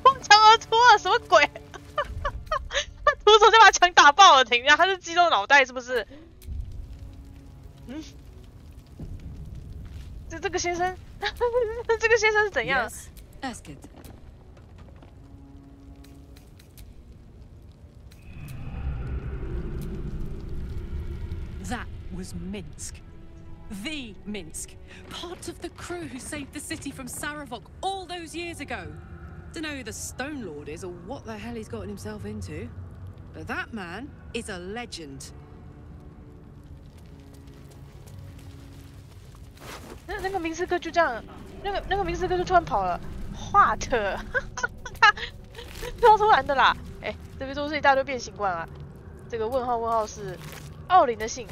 破墙而出啊，什么鬼？徒手就把墙打爆了，停一下，他是肌肉脑袋是不是？这个先生，这个先生是怎样？ Yes, ask it. That was Minsk. The Minsk. Part of the crew who saved the city from Saravok all those years ago. Dunno who the Stone Lord is or what the hell he's gotten himself into. But that man is a legend. 那个明斯克就这样，那个明斯克就突然跑了，华特，他超突然的啦！哎，这边都是一大堆变形怪啊。这个问号是奥林的信。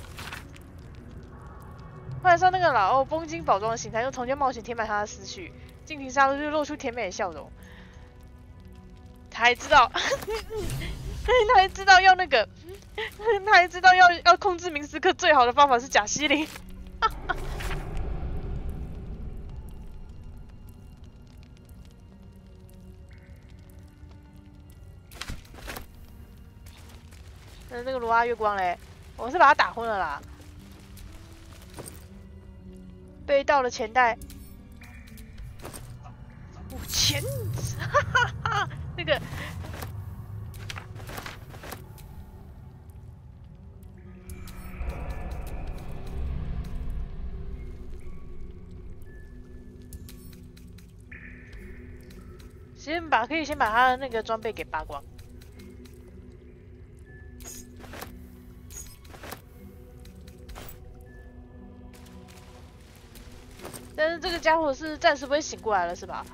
换上那个老欧绷紧宝装形态，用重建冒险填满他的思绪，尽情杀戮就露出甜美的笑容。他还知道，他还知道要那个，他还知道要控制明斯克最好的方法是假西林。那个罗阿月光嘞，我是把他打昏了啦。被盗的钱袋，5000，哈哈哈，那个。可以先把他的那个装备给扒光。但是这个家伙是暂时不会醒过来了，是吧？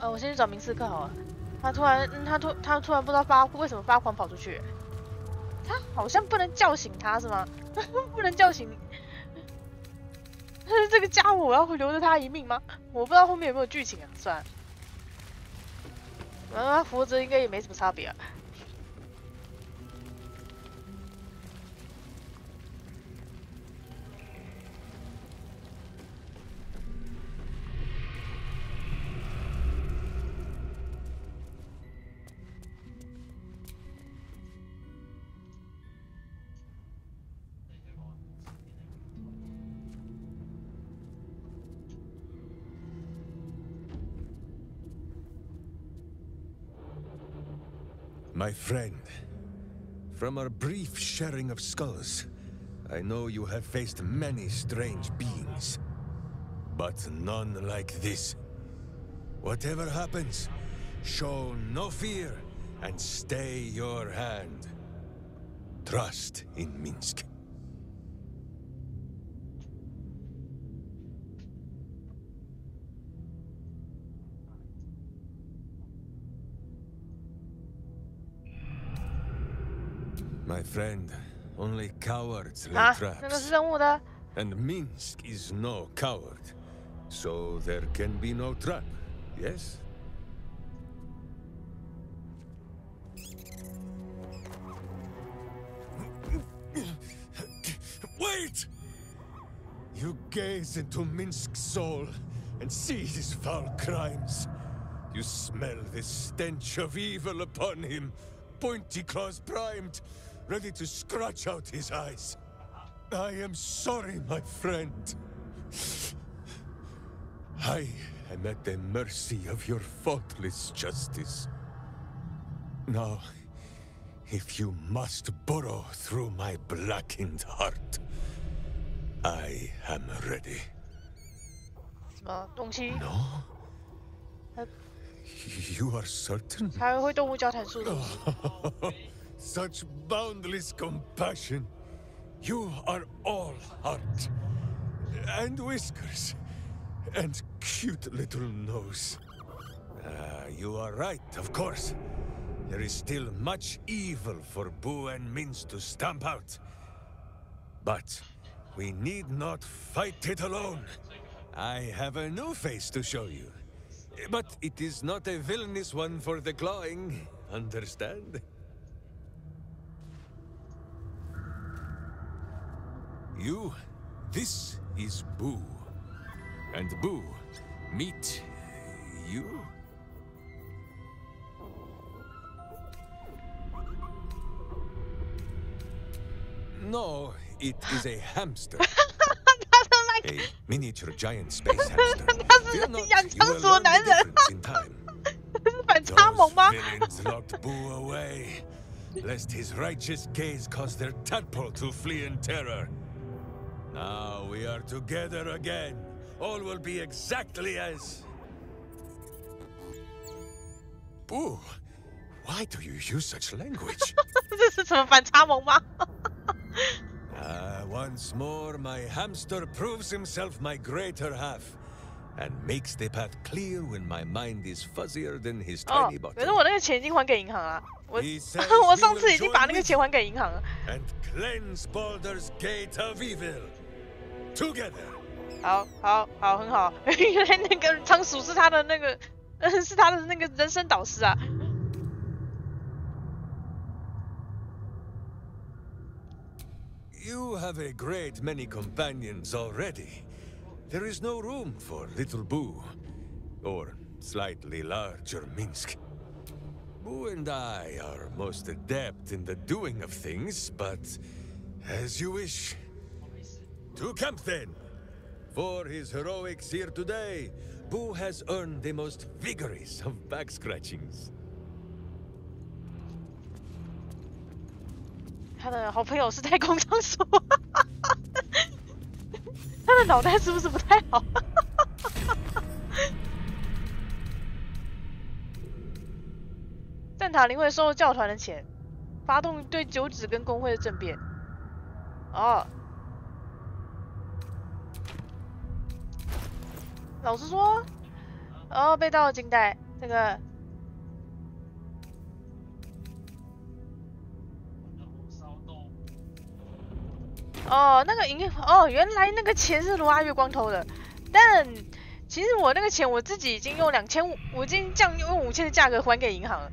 我先去找明斯克好了。他突然不知道为什么发狂跑出去。他好像不能叫醒他是吗？不能叫醒。但是这个家伙我要留着他一命吗？我不知道后面有没有剧情啊，算了。他活着应该也没什么差别啊。My friend, from our brief sharing of skulls, I know you have faced many strange beings, but none like this. Whatever happens, show no fear and stay your hand. Trust in Minsk. My friend, only cowards lay traps. And Minsk is no coward. So there can be no trap, yes? Wait! You gaze into Minsk's soul and see his foul crimes. You smell the stench of evil upon him, pointy claws primed, ready to scratch out his eyes. I am sorry, my friend. I am at the mercy of your faultless justice. Now, if you must burrow through my blackened heart, I am ready. No? You are certain? Such boundless compassion. You are all heart. And whiskers. And cute little nose. You are right, of course. There is still much evil for Boo and Minsk to stamp out. But we need not fight it alone. I have a new face to show you. But it is not a villainous one for the clawing, understand? This is Boo. And Boo, meet you? No, it is a hamster. A miniature giant space hamster. Fear not, you will learn the difference in time. Those villains locked Boo away, lest his righteous gaze cause their tadpole to flee in terror. Now we are together again. All will be exactly as... Boo, why do you use such language? Once more, my hamster proves himself my greater half, and makes the path clear when my mind is fuzzier than his tiny body. 可是我那个钱已经还给银行了，我上次已经把那个钱还给银行了。And cleanse Baldur's gate of evil together. 好，很好。原来那个仓鼠是他的那个，是他的那个人生导师啊。You have a great many companions already. There is no room for little Boo, or slightly larger Minsk. Boo and I are most adept in the doing of things, but as you wish. To camp then! For his heroics here today, Boo has earned the most vigorous of back scratchings. 他的好朋友是太空仓鼠，他的脑袋是不是不太好？蛋塔林会收入教团的钱，发动对九指跟工会的政变。哦，老实说，哦，被盗了金带，这个。 哦，那个原来那个钱是罗阿月光偷的，但其实我那个钱我自己已经用2500，我已经用5000的价格还给银行了。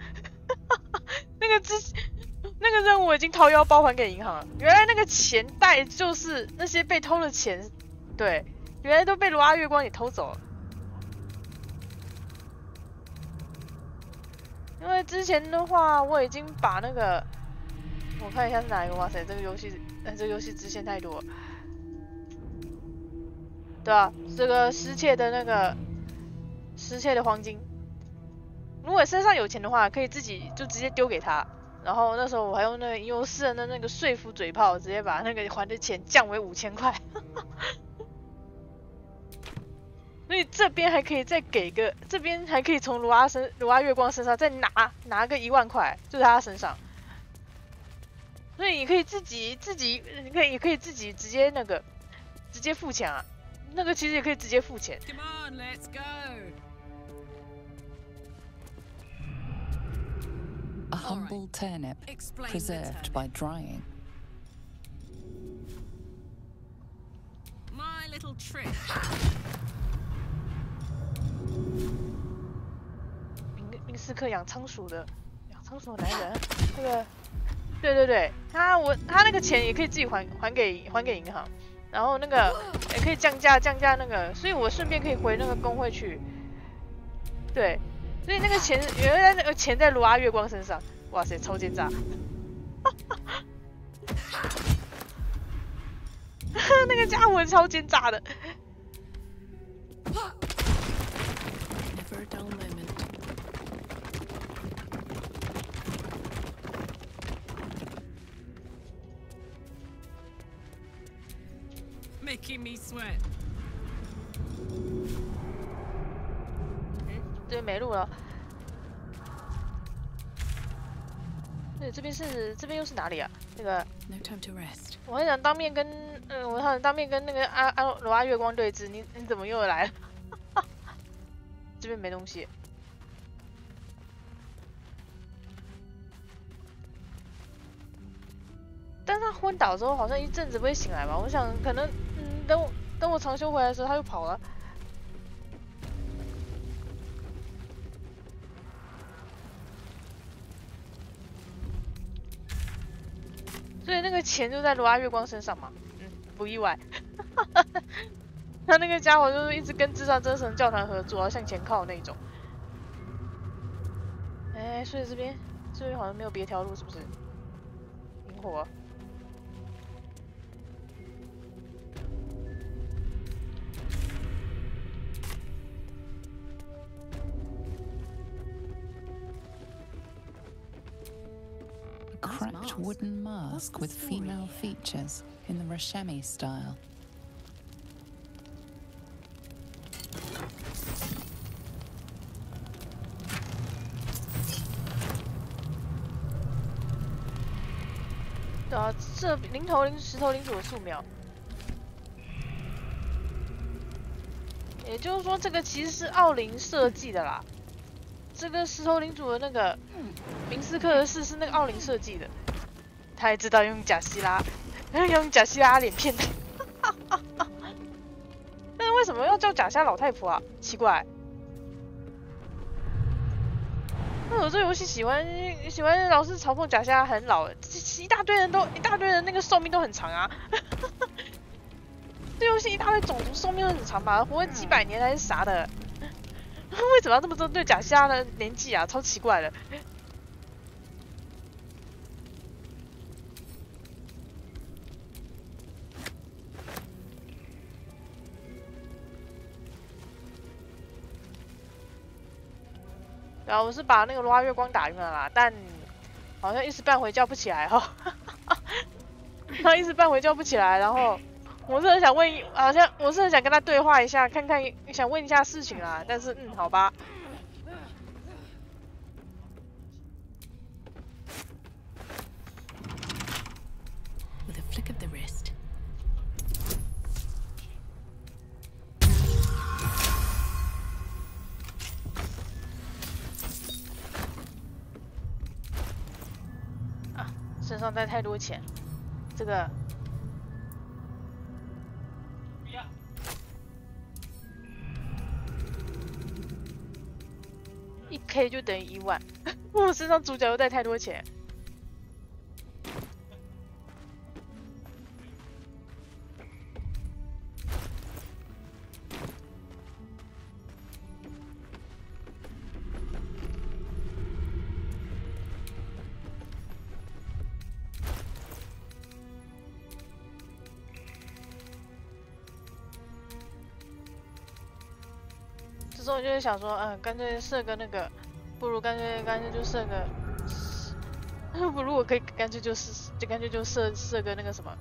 那个任务我已经掏腰包还给银行了。原来那个钱袋就是那些被偷的钱，对，原来都被罗阿月光给偷走了。因为之前的话，我已经把那个，我看一下是哪一个，哇塞，这个游戏支线太多了，对啊，这个失窃的那个失窃的黄金，如果身上有钱的话，可以自己就直接丢给他，然后那时候我还用那个吟游诗人的那个说服嘴炮，直接把那个还的钱降为5000块。所以这边还可以再给个，这边还可以从罗阿月光身上再拿个1万块，就在他身上。所以你可以自己，也可以自己直接直接付钱啊。那个其实也可以直接付钱。Come on, let's go. A humble turnip, preserved by drying. My little trick. 明斯克养仓鼠的男人，那个，对，他那个钱也可以自己还给银行，然后那个也可以降价那个，所以我顺便可以回那个工会去，对，所以那个钱原来那个钱在罗阿月光身上，哇塞，超奸诈，那个家伙超奸诈的。Never a dull moment. Making me sweat. 这边没路了。对，这边又是哪里啊？那个 No time to rest. 我很想当面跟那个罗阿月光对峙，你怎么又来了？这边没东西。但是他昏倒之后，好像一阵子不会醒来吧？我想可能，等我长休回来的时候，他又跑了。所以那个钱就在罗阿月光身上嘛，不意外。他那个家伙就是一直跟至上真神教团合作，向前靠那种。哎，所以这边好像没有别条路，是不是？萤火。Cracked wooden mask with female features in the Rashami style.这石头领主的素描，也就是说，这个其实是奥林设计的啦。这个石头领主的那个明斯克的事是那个奥林设计的，他还知道用贾希拉脸骗他。但是为什么要叫贾希拉老太婆啊？奇怪。那我这游戏喜欢老是嘲讽贾希拉很老，一大堆人那个寿命都很长啊。这游戏一大堆种族寿命都很长吧，活了几百年还是啥的。为什么要这么针对贾希拉的年纪啊？超奇怪的。对啊，我是把那个罗阿月光打晕了啦，但好像一时半会叫不起来哈。他一时半会叫不起来，然后我是很想我是很想跟他对话一下，看看想问一下事情啦，但是好吧。With a flick of the wrist. 身上带太多钱，这个1K 就等于1万，我身上主角又带太多钱。这时候我就是想说，干脆设个那个，不如干脆就设个如果可以，干脆就设个那个什么。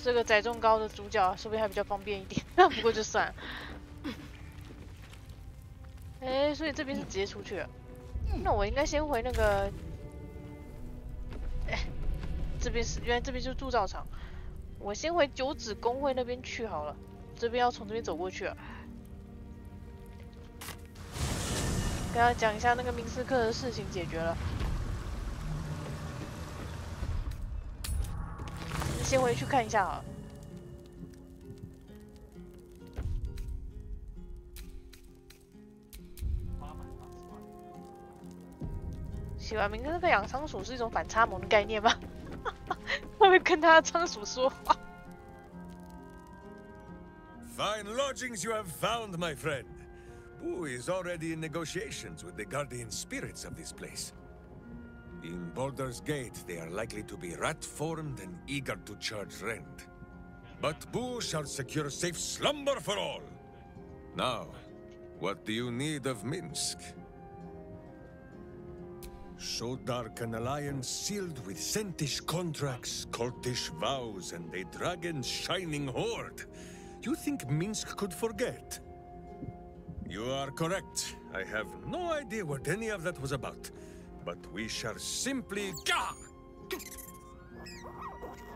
这个载重高的主角，说不定还比较方便一点。不过就算了。哎，所以这边是直接出去了。那我应该先回那个，哎，这边是原来这边就是铸造厂，我先回九指工会那边去好了。这边要从这边走过去了。跟他讲一下那个明斯克的事情解决了。先回去看一下好了。喜欢明斯克养仓鼠是一种反差萌的概念吗？会不会跟他的仓鼠说话？ Fine lodgings you have found, my friend. Boo is already in negotiations with the guardian spirits of this place. In Baldur's Gate, they are likely to be rat-formed and eager to charge rent. But Boo shall secure safe slumber for all. Now, what do you need of Minsk? So dark an alliance sealed with Sentish contracts, cultish vows, and a dragon's shining horde. You think Minsk could forget? You are correct. I have no idea what any of that was about. But we shall simply...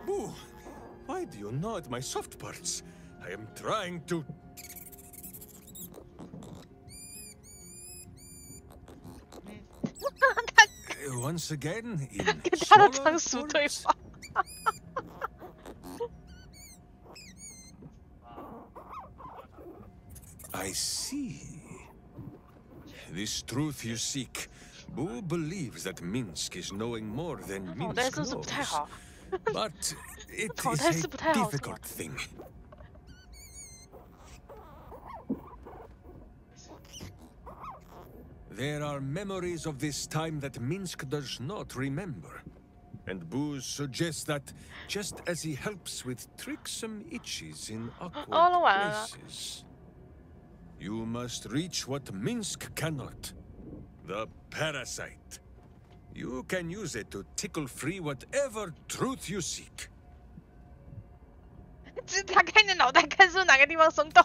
Boo! Why do you gnaw at my soft parts? I am trying to... Once again, in smaller words? I see. This truth you seek. Boo believes that Minsk is knowing more than Minsk knows. But it is a difficult thing. There are memories of this time that Minsk does not remember. And Boo suggests that, just as he helps with tricksome itches in awkward places, you must reach what Minsk cannot. The parasite. You can use it to tickle free whatever truth you seek. 只打开你的脑袋，看是哪个地方松动。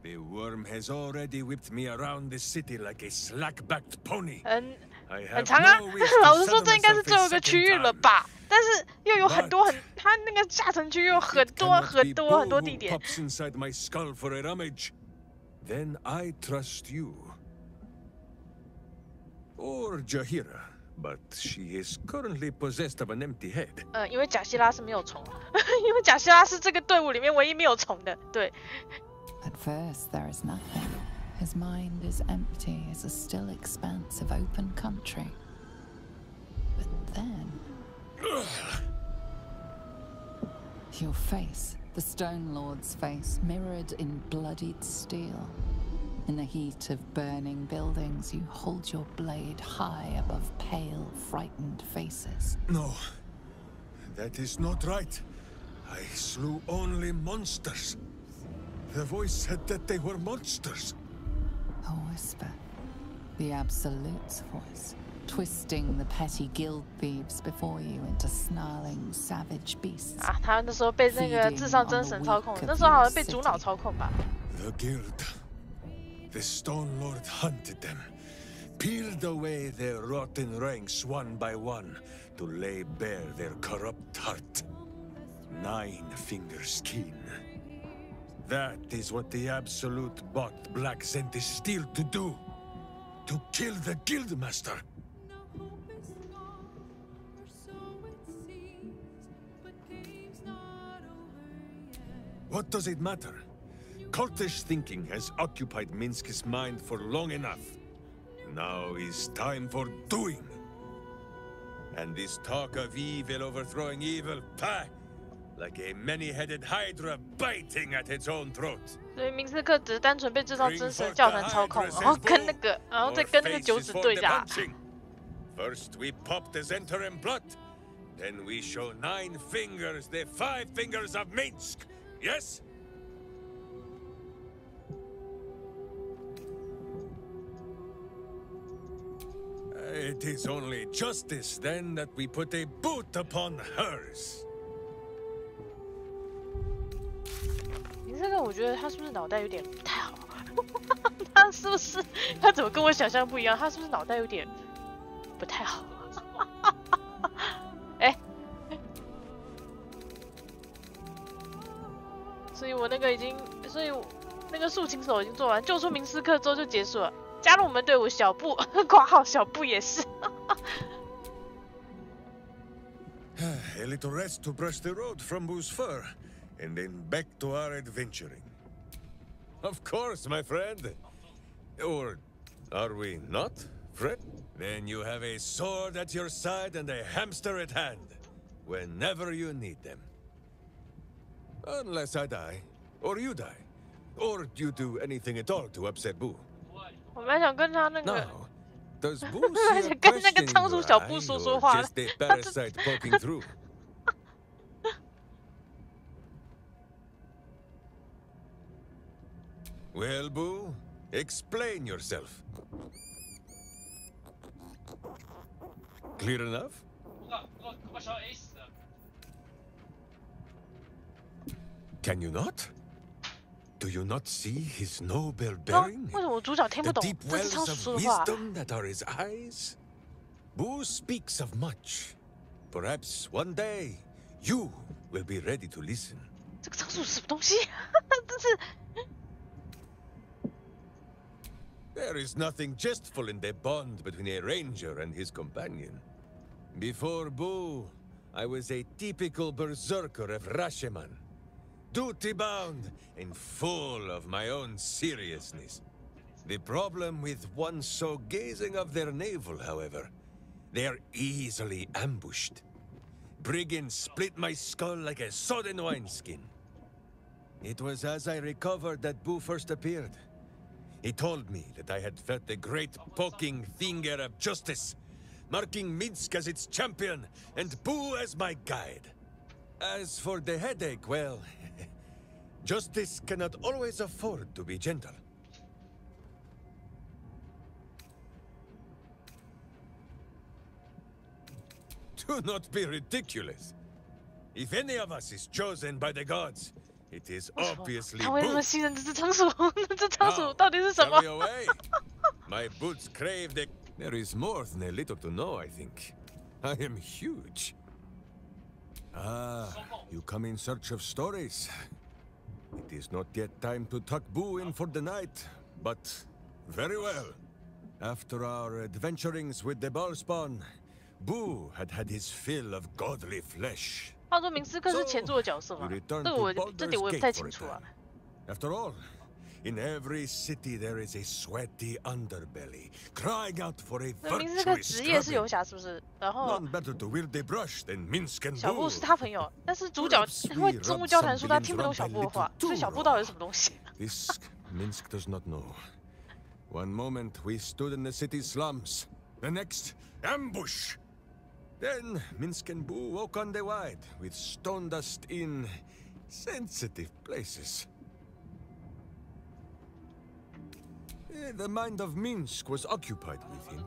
The worm has already whipped me around the city like a slack-backed pony. 很长啊。老实说，这应该是最后一个区域了吧？但是又有很多它那个下城区有很多地点。Pops inside my skull for a rummage. Then I trust you. Or Jahira, but she is currently possessed of an empty head. 因为贾希拉是没有虫，因为贾希拉是这个队伍里面唯一没有虫的，对。At first, there is nothing. His mind is empty as a still expanse of open country. But then... Your face, the Stone Lord's face, mirrored in bloodied steel. In the heat of burning buildings, you hold your blade high above pale, frightened faces. No, that is not right. I slew only monsters. The voice said that they were monsters. A whisper. The Absolute's voice. Twisting the petty guild thieves before you into snarling, savage beasts. 啊，他那时候被那个至上真神操控，那时候好像被主脑操控吧。The guild. The Stone Lord hunted them, peeled away their rotten ranks one by one to lay bare their corrupt heart. 9-finger skin. That is what the Absolute bought Black Zentish Steel to do. To kill the Guildmaster. What does it matter? Cultish thinking has occupied Minsk's mind for long enough. Now is time for doing. And this talk of evil overthrowing evil, pah! Like a many-headed hydra biting at its own throat. 所以明斯克只是单纯被制造真神教团操控，然后再跟那个九指对打。First we pop the Zentarim blood, Then we show 9 fingers, the 5 fingers of Minsk. Yes? It is only justice, then, that we put a boot upon hers. 你这个，我觉得他是不是脑袋有点不太好？他是不是？他怎么跟我想象不一样？他是不是脑袋有点不太好？哎，所以我那个已经，所以我那个竖琴手已经做完，救出明斯克之后就结束了。加入我们队伍，小布（括号小布也是）。A little rest to brush the road from Boo's fur, and then back to our adventuring. Of course, my friend. Or are we not, friend? Then you have a sword at your side and a hamster at hand, whenever you need them. Unless I die, or you die, or you do anything at all to upset Boo. 我们想跟他那个， Now, does Boo 想 see a 跟那个 question in 仓鼠 your 小布 eye, 说说 or 话。 just a parasite poking through? Well, Boo, explain yourself. Clear enough? Can you not? Do you not see his noble bearing? 为什么主角听不 The 懂 deep 这是仓 wells 鼠 of 说的话？ wisdom that are his eyes? Boo speaks of much. Perhaps one day you will be ready to listen. 这个仓鼠是什么东西？真是。 There is nothing jestful in the bond between a ranger and his companion. Before Boo, I was a typical berserker of Rashomon. Duty-bound and full of my own seriousness. The problem with one so gazing of their navel, however, they are easily ambushed. Brigands split my skull like a sodden wineskin. It was as I recovered that Boo first appeared. He told me that I had felt the great poking finger of justice, marking Minsk as its champion and Boo as my guide. As for the headache, well, justice cannot always afford to be gentle. Do not be ridiculous. If any of us is chosen by the gods, it is obviously 他为什么 Boo. 信任这只仓鼠？这仓鼠到底是什 Shall 么 we away? My boots crave the... There is more than a little to know, I think. I am huge. Ah, you come in search of stories. It is not yet time to tuck Boo in for the night, but very well. After our adventurings with the Ballspawn, Boo had had his fill of godly flesh. 话说明斯克是前作的角色吗？这点我也不太清楚啊。 After all, in every city there is a sweaty underbelly crying out for a 明斯克 virtuous 职业是游 scrubbing. 侠是不是？然后 None better to wield a brush than Minsk and 小布 Boo. 是他朋友，但是主角会中部交谈说他听不懂小布的话，所以小布到底是什么东西？ This Minsk does not know. One moment we stood in the city slums, the next ambush. Then Minsk and Boo woke on the wide with stone dust in sensitive places. The mind of Minsk was occupied with him.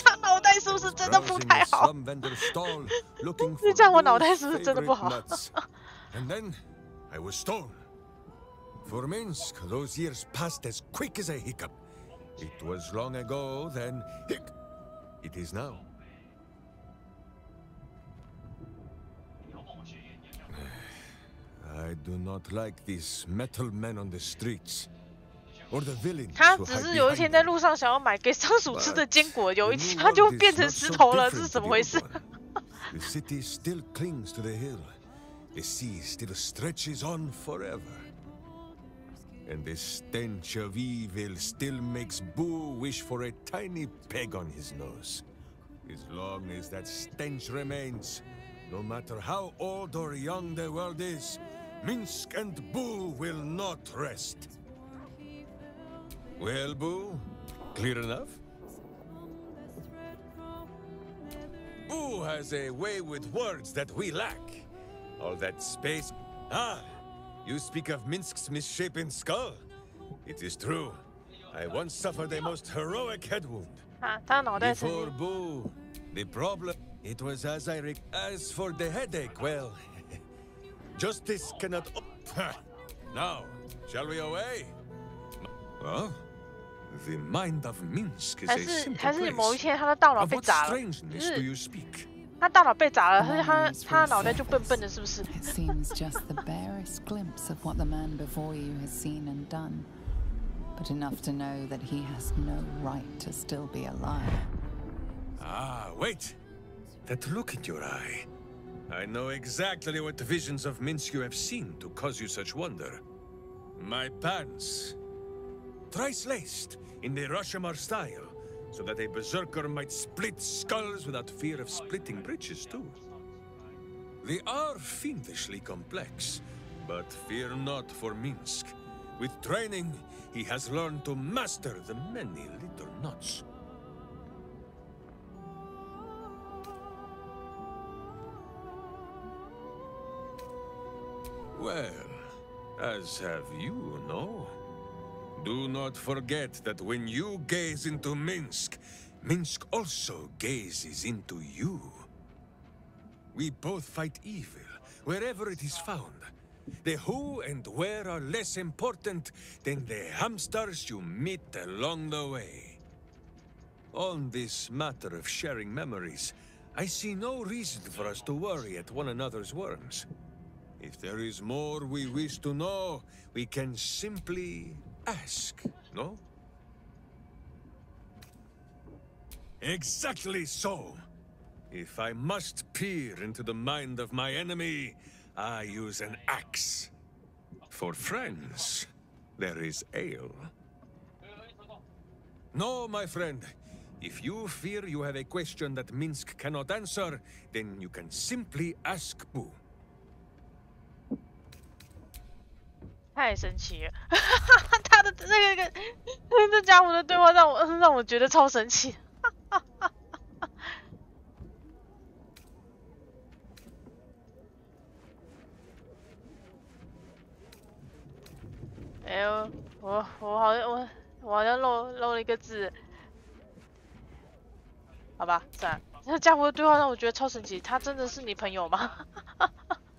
他脑袋是不是真的不太好？ Slum vendor stall, looking 你 for 这样我脑袋 Boo's 是不是真的不 favorite 好？ nuts. And then I was stoned. For Minsk, those years passed as quick as a hiccup. It was long ago, then it is now. I do not like these metal men on the streets. Or the villains 他 who 只 hide 是有一 behind 天在 them. 路上想要买给仓鼠吃的坚果，有一 The 天 new 他就 world is 变成 not 石 so 头了，这 different 是 to 怎么 the 回 old 事？ one. The city still clings to the hill. The sea still stretches on forever. And the stench of evil still makes Boo wish for a tiny peg on his nose. As long as that stench remains, no matter how old or young the world is, Minsk and Boo will not rest. Well, Boo, clear enough? Boo has a way with words that we lack. All that space. Ah, you speak of Minsk's misshapen skull. It is true. I once suffered a most heroic head wound. Before Boo, the problem, it was as as for the headache, well, justice cannot. Now, shall we away? Well, the mind of Minsk is a simple place. Of what strangeness do you speak? 他大脑被砸了，他脑袋就笨笨的，是不是？ It seems just the barest glimpse of what the man before you has seen and done, but enough to know that he has no right to still be alive. Ah, wait! That look in your eye. I know exactly what visions of Minsk you have seen to cause you such wonder. My pants. Thrice laced in the Rashomar style, so that a berserker might split skulls without fear of splitting breeches too. They are fiendishly complex, but fear not for Minsk. With training, he has learned to master the many little knots. Well, as have you, no? Do not forget that when you gaze into Minsk, Minsk also gazes into you. We both fight evil, wherever it is found. The who and where are less important than the hamsters you meet along the way. On this matter of sharing memories, I see no reason for us to worry at one another's worms. If there is more we wish to know, we can simply ask, no? Exactly so. If I must peer into the mind of my enemy, I use an axe. For friends, there is ale. No, my friend. If you fear you have a question that Minsk cannot answer, then you can simply ask Boo. 太神奇了，他的这家伙的对话让我觉得超神奇。哎呦，我好像漏了一个字，好吧，算了。这家伙的对话让我觉得超神奇，他真的是你朋友吗？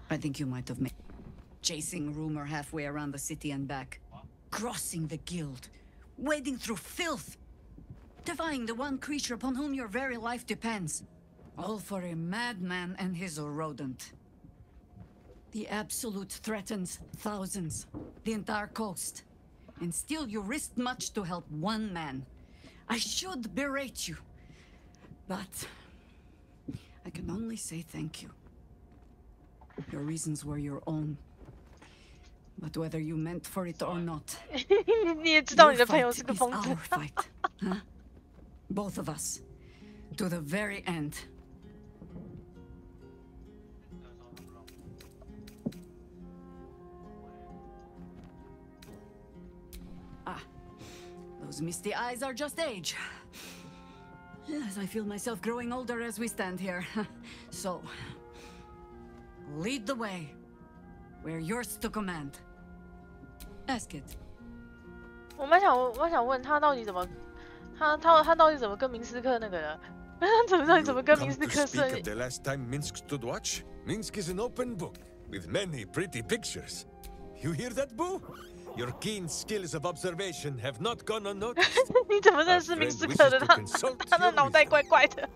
I think you might have made chasing rumor halfway around the city and back, crossing the guild, wading through filth, defying the one creature upon whom your very life depends, all for a madman and his rodent. The Absolute threatens thousands, the entire coast, and still you risked much to help one man. I should berate you, but I can only say thank you. Your reasons were your own. But whether you meant for it or not, 你也知道你的朋友是个疯子。 our fight, huh? Both of us, to the very end. Ah, those misty eyes are just age. Yes, I feel myself growing older as we stand here. So, lead the way. We're yours to command. Ask it. 我想问他到底怎么，他到底怎么跟明斯克那个的？到底怎么跟明斯克顺？ The last time Minsk stood watch? Minsk is an open book with many pretty pictures. You hear that, Boo? Your keen skills of observation have not gone unnoticed. 你怎么认识明斯克的？他的脑袋怪怪的。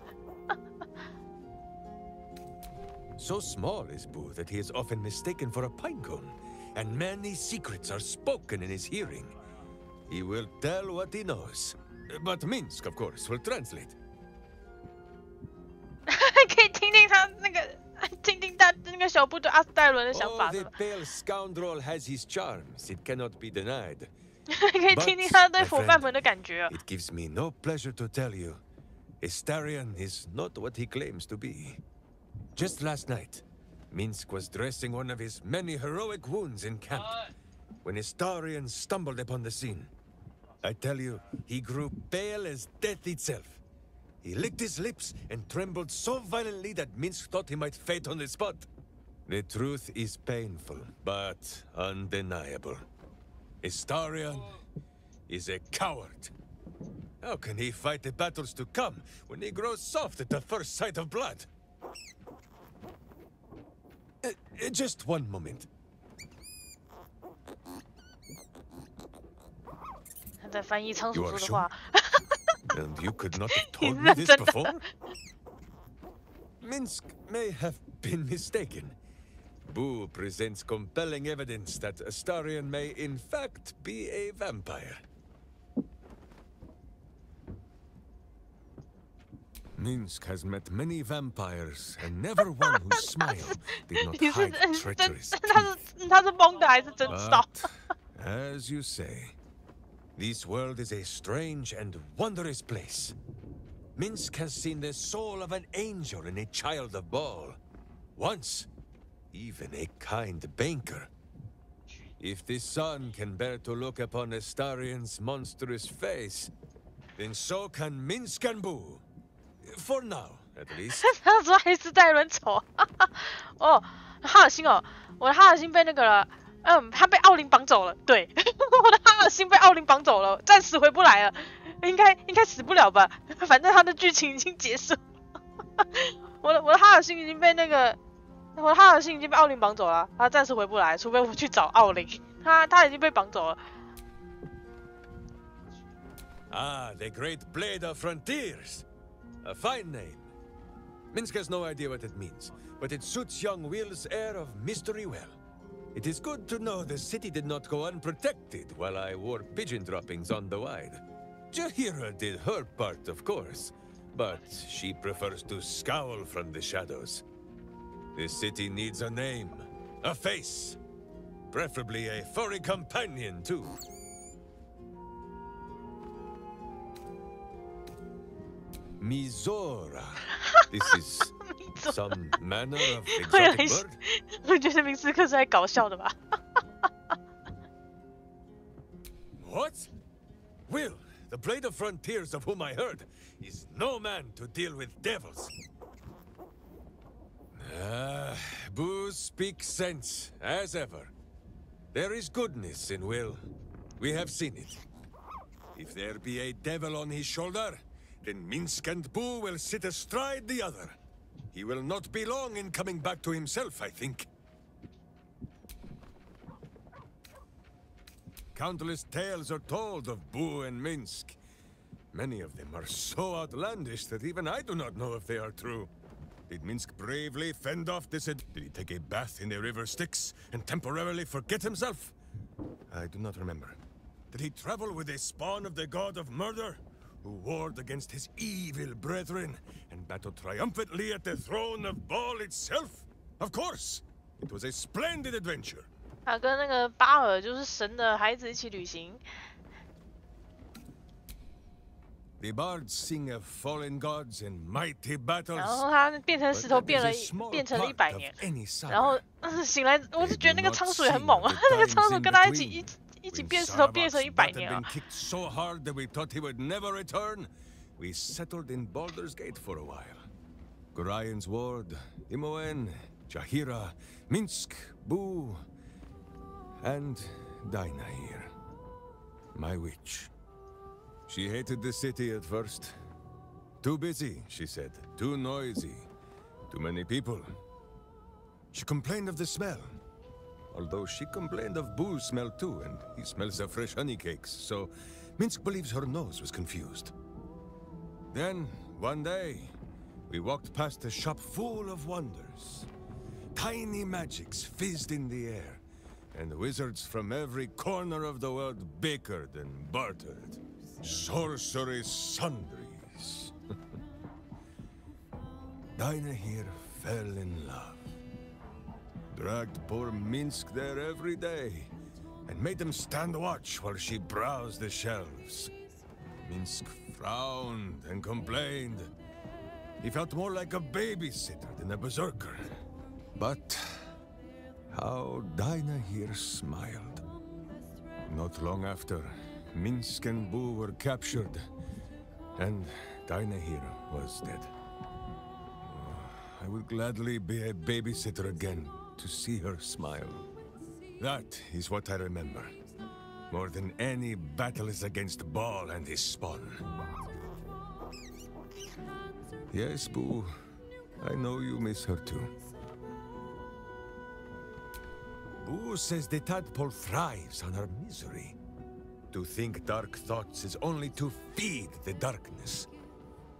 So small is Boo that he is often mistaken for a pinecone, and many secrets are spoken in his hearing. He will tell what he knows, but Minsk, of course, will translate. 可以听听他那个小布对阿斯戴伦的想法。 The pale scoundrel has his charms; it cannot be denied. 可以听听他对伙伴们的感觉。 It gives me no pleasure to tell you, Astarion is not what he claims to be. Just last night, Minsk was dressing one of his many heroic wounds in camp, when Astarion stumbled upon the scene. I tell you, he grew pale as death itself. He licked his lips and trembled so violently that Minsk thought he might faint on the spot. The truth is painful, but undeniable. Astarion is a coward. How can he fight the battles to come when he grows soft at the first sight of blood? Just one moment. 他在翻译仓鼠说的话。And you could not have told me this before? Minsk may have been mistaken. Boo presents compelling evidence that Astarion may in fact be a vampire. Minsk has met many vampires, and never one whose smile did not hide treacherous teeth. 他是蒙的还是真知道？ As you say, this world is a strange and wondrous place. Minsk has seen the soul of an angel in a child of Baal. Once, even a kind banker. If the sun can bear to look upon Astarion's monstrous face, then so can Minsk and Boo. For now, at least. 他说还是戴伦丑。哦，哈尔星哦，我的哈尔星被那个了。他被奥林绑走了。对，我的哈尔星被奥林绑走了，暂时回不来了。应该死不了吧？反正他的剧情已经结束。我的哈尔星已经被那个，我的哈尔星已经被奥林绑走了，他暂时回不来，除非我去找奥林。他已经被绑走了。Ah, the great blade of frontiers. A fine name. Minsk has no idea what it means, but it suits young Will's air of mystery well. It is good to know the city did not go unprotected while I wore pigeon droppings on the wide. Jahira did her part, of course, but she prefers to scowl from the shadows. The city needs a name, a face, preferably a furry companion, too. Mizora. This is some manner of exotic bird? 我觉得明斯克是在搞笑的吧。What? Will, the blade of frontiers of whom I heard, is no man to deal with devils. Boo speaks sense, as ever. There is goodness in Will. We have seen it. If there be a devil on his shoulder, then Minsk and Boo will sit astride the other. He will not be long in coming back to himself, I think. Countless tales are told of Boo and Minsk. Many of them are so outlandish that even I do not know if they are true. Did Minsk bravely fend off this? Did he take a bath in the river Styx and temporarily forget himself? I do not remember. Did he travel with a spawn of the god of murder, who warred against his evil brethren and battled triumphantly at the throne of Baal itself? Of course! It was a splendid adventure. 他跟那个巴尔就是神的孩子一起旅行。The bards sing of fallen gods and mighty battles. 然后他变成石头变成100年，然后醒来，我是觉得那个仓鼠也很猛啊，那个仓鼠跟他一起变石头变成100年啊。Kicked so hard that we thought he would never return. We settled in Baldur's Gate for a while. Gorian's Ward, Imoen, Jahira, Minsk, Boo, and Dinah here, my witch. She hated the city at first. Too busy, she said. Too noisy. Too many people. She complained of the smell. Although she complained of Boo's smell too, and he smells of fresh honey cakes, so Minsk believes her nose was confused. Then, one day, we walked past a shop full of wonders. Tiny magics fizzed in the air, and wizards from every corner of the world bickered and bartered. Sorcery sundries. Dinah here fell in love. Dragged poor Minsk there every day, and made them stand watch while she browsed the shelves. Minsk frowned and complained. He felt more like a babysitter than a berserker. But how Dinah here smiled. Not long after, Minsk and Boo were captured, and Daina was dead. I would gladly be a babysitter again to see her smile. That is what I remember. More than any battles against Baal and his spawn. Yes, Boo. I know you miss her too. Boo says the tadpole thrives on her misery. To think dark thoughts is only to feed the darkness.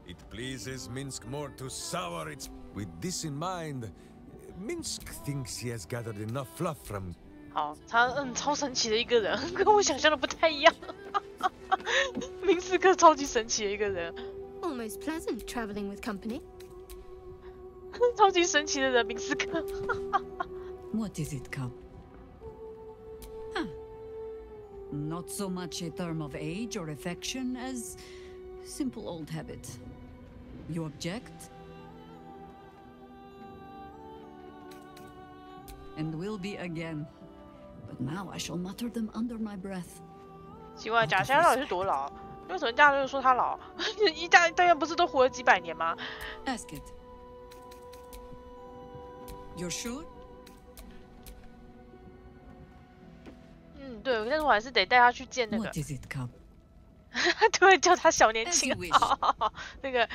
It pleases Minsk more to sour its... With this in mind, Minsk thinks he has gathered enough fluff from... 好，他超神奇的一个人，跟我想象的不太一样。明斯克超级神奇的一个人。Almost pleasant traveling with company. 超级神奇的人，明斯克。What is it, Cub? Not so much a term of age or affection as simple old habit. You object? And will be again. But now I shall mutter them under my breath. 奇怪，贾夏到底是多老？为什么大家都说他老？大家不是都活了几百年吗 ？Ask it. You're sure? 对，但是我还是得带他去见那个。What is it, Cub? 突然叫他小年轻，那个。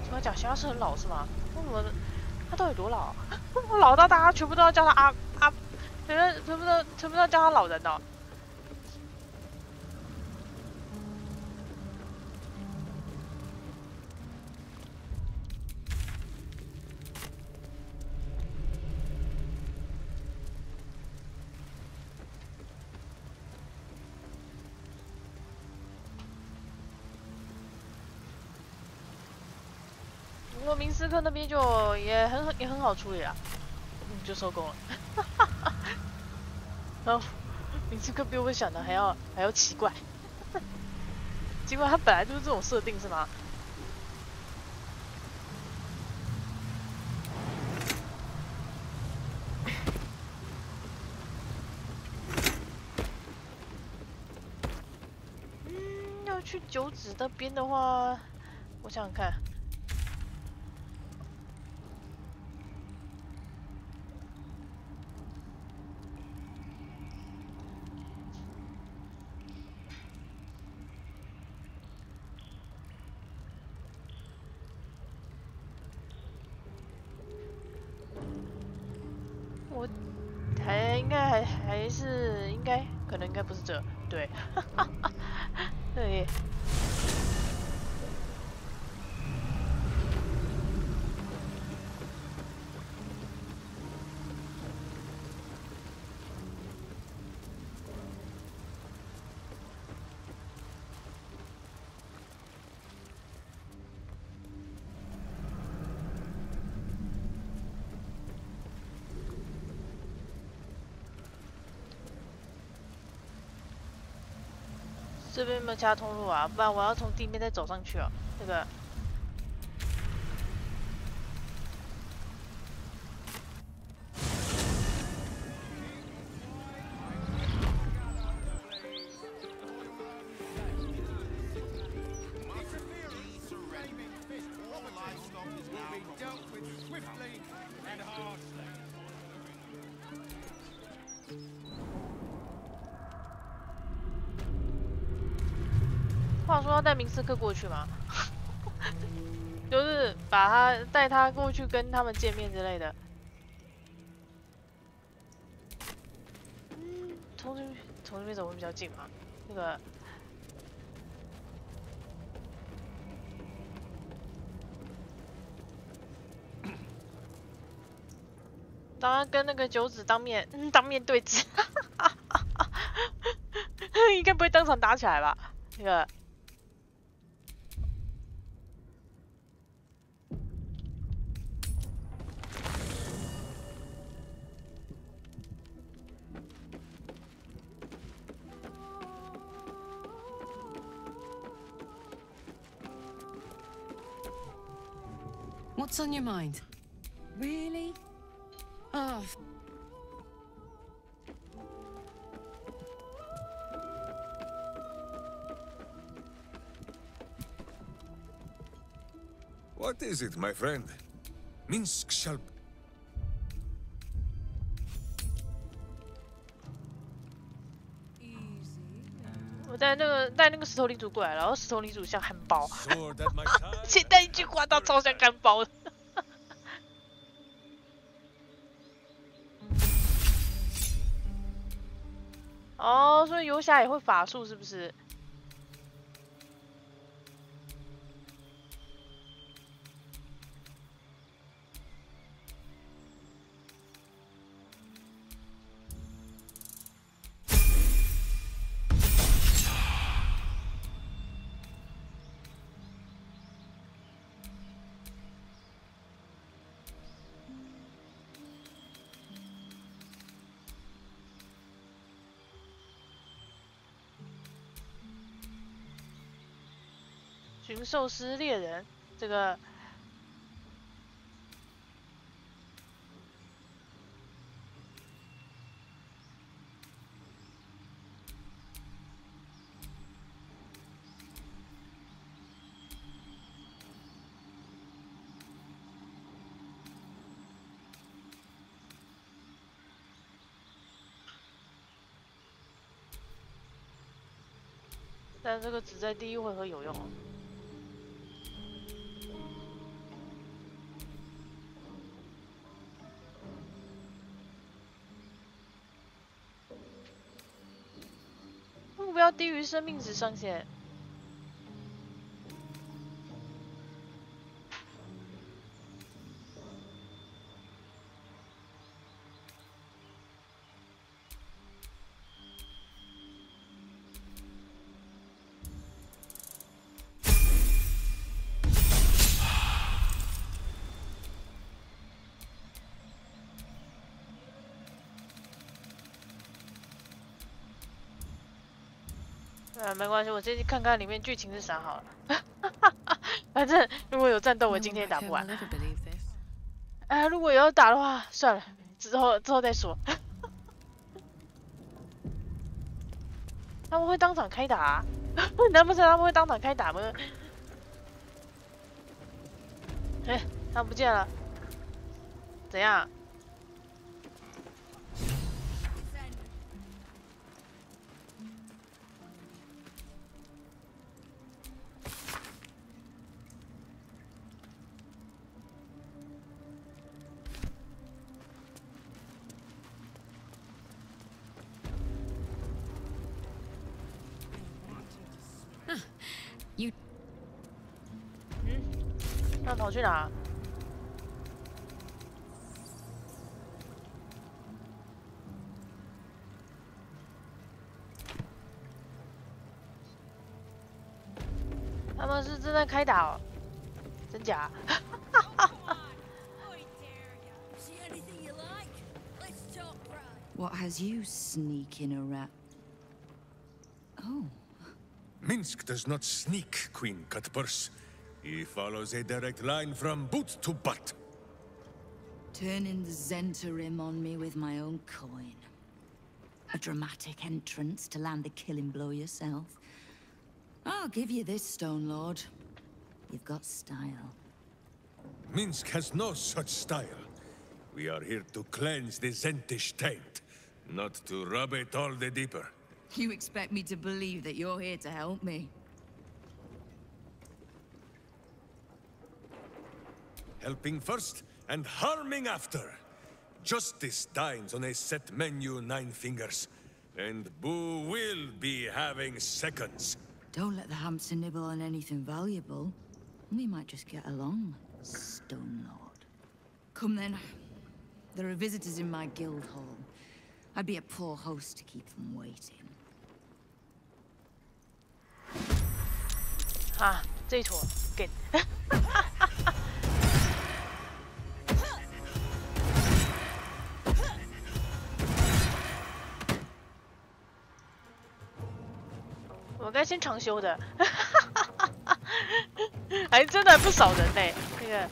什么贾夏是很老是吗？为什么？他到底多老？老到大家全部都要叫他全部都要叫他老人哦。不过明斯克那边就也很好处理啦，就收工了。然后明斯克比我想的还要奇怪，奇怪他本来就是这种设定是吗？要去九指那边的话，我想想看。可能应该不是这，对，对。这边有没有其他通路啊？不然我要从地面再走上去哦。这个。话说要带明斯克过去吗？就是带他过去跟他们见面之类的。从这边走会比较近嘛？那个。当然跟那个九子当面对峙，应该不会当场打起来吧？那个。What's on your mind? Really? Oh. What is it, my friend? Minsk shall. 我带那个石头领主过来，然后石头领主像汉堡，现在一句话到超像汉堡的。哦，所以游侠也会法术是不是？驯兽师猎人，这个但这个只在第一回合有用。目标低于生命值上限。没关系，我先去看看里面剧情是啥好了。反正如果有战斗，我今天也打不完。如果有打的话，算了，之后再说。他们会当场开打、难不成他们会当场开打吗？哎，他们不见了，怎样？他跑去哪？他们是正在开打哦，真假？What has you sneaking around? Oh. Minsk does not sneak, Queen Cutpurse. He follows a direct line from boot to butt. Turning the Zentarim on me with my own coin. A dramatic entrance to land the killing blow yourself. I'll give you this, Stone Lord. You've got style. Minsk has no such style. We are here to cleanse the Zentish taint, not to rub it all the deeper. You expect me to believe that you're here to help me? Helping first and harming after. Justice dines on a set menu, 9 fingers. And Boo will be having seconds. Don't let the hamster nibble on anything valuable. We might just get along, Stone Lord. Come then. There are visitors in my guild hall. I'd be a poor host to keep them waiting. 啊，这一坨给。我该先长修的，还真的不少人呢。那个，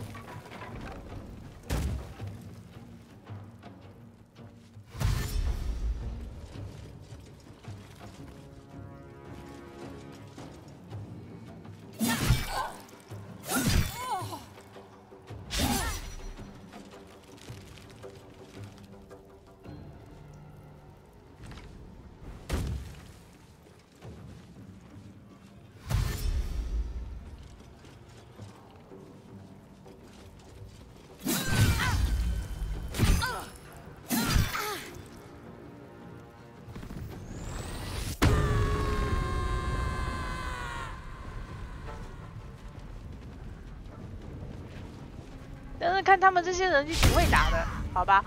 但是看他们这些人就挺会打的，好吧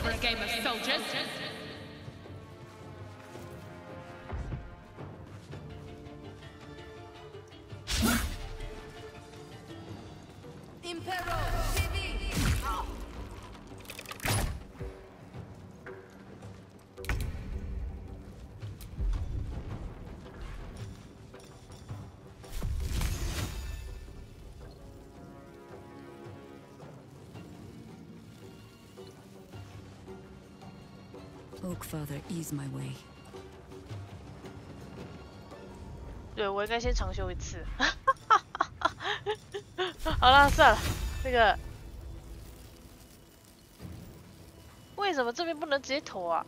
？For a game of soldiers. Impero TV. Oak Father, ease my way. 对，我应该先长修一次。好了，算了，那个为什么这边不能直接投啊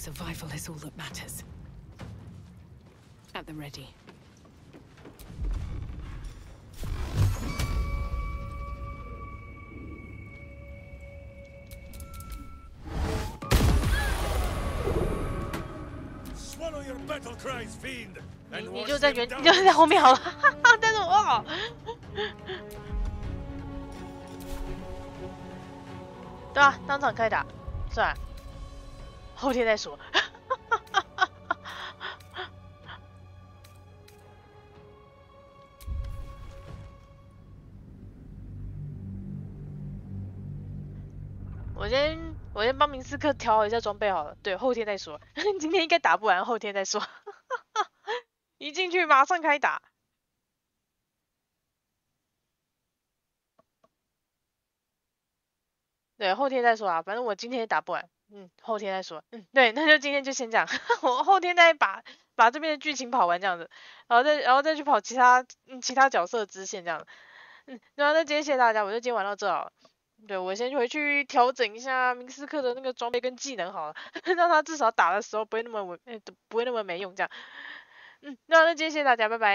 ？Survival is all that matters. At the ready. Swallow your battle cries, fiend. 你就在你就在后面好了，但是我对啊，当场开打，算了，后天再说。我先帮明斯克调好一下装备好了，对，后天再说。今天应该打不完，后天再说。一进去马上开打。对，后天再说啊，反正我今天也打不完，后天再说，对，那就今天就先这样，我后天再把这边的剧情跑完这样子，然后再去跑其他角色的支线这样子，然后那今天谢谢大家，我就今天玩到这好了。对，我先回去调整一下明斯克的那个装备跟技能好了，让他至少打的时候不会那么没用这样。那今天谢谢大家，拜拜。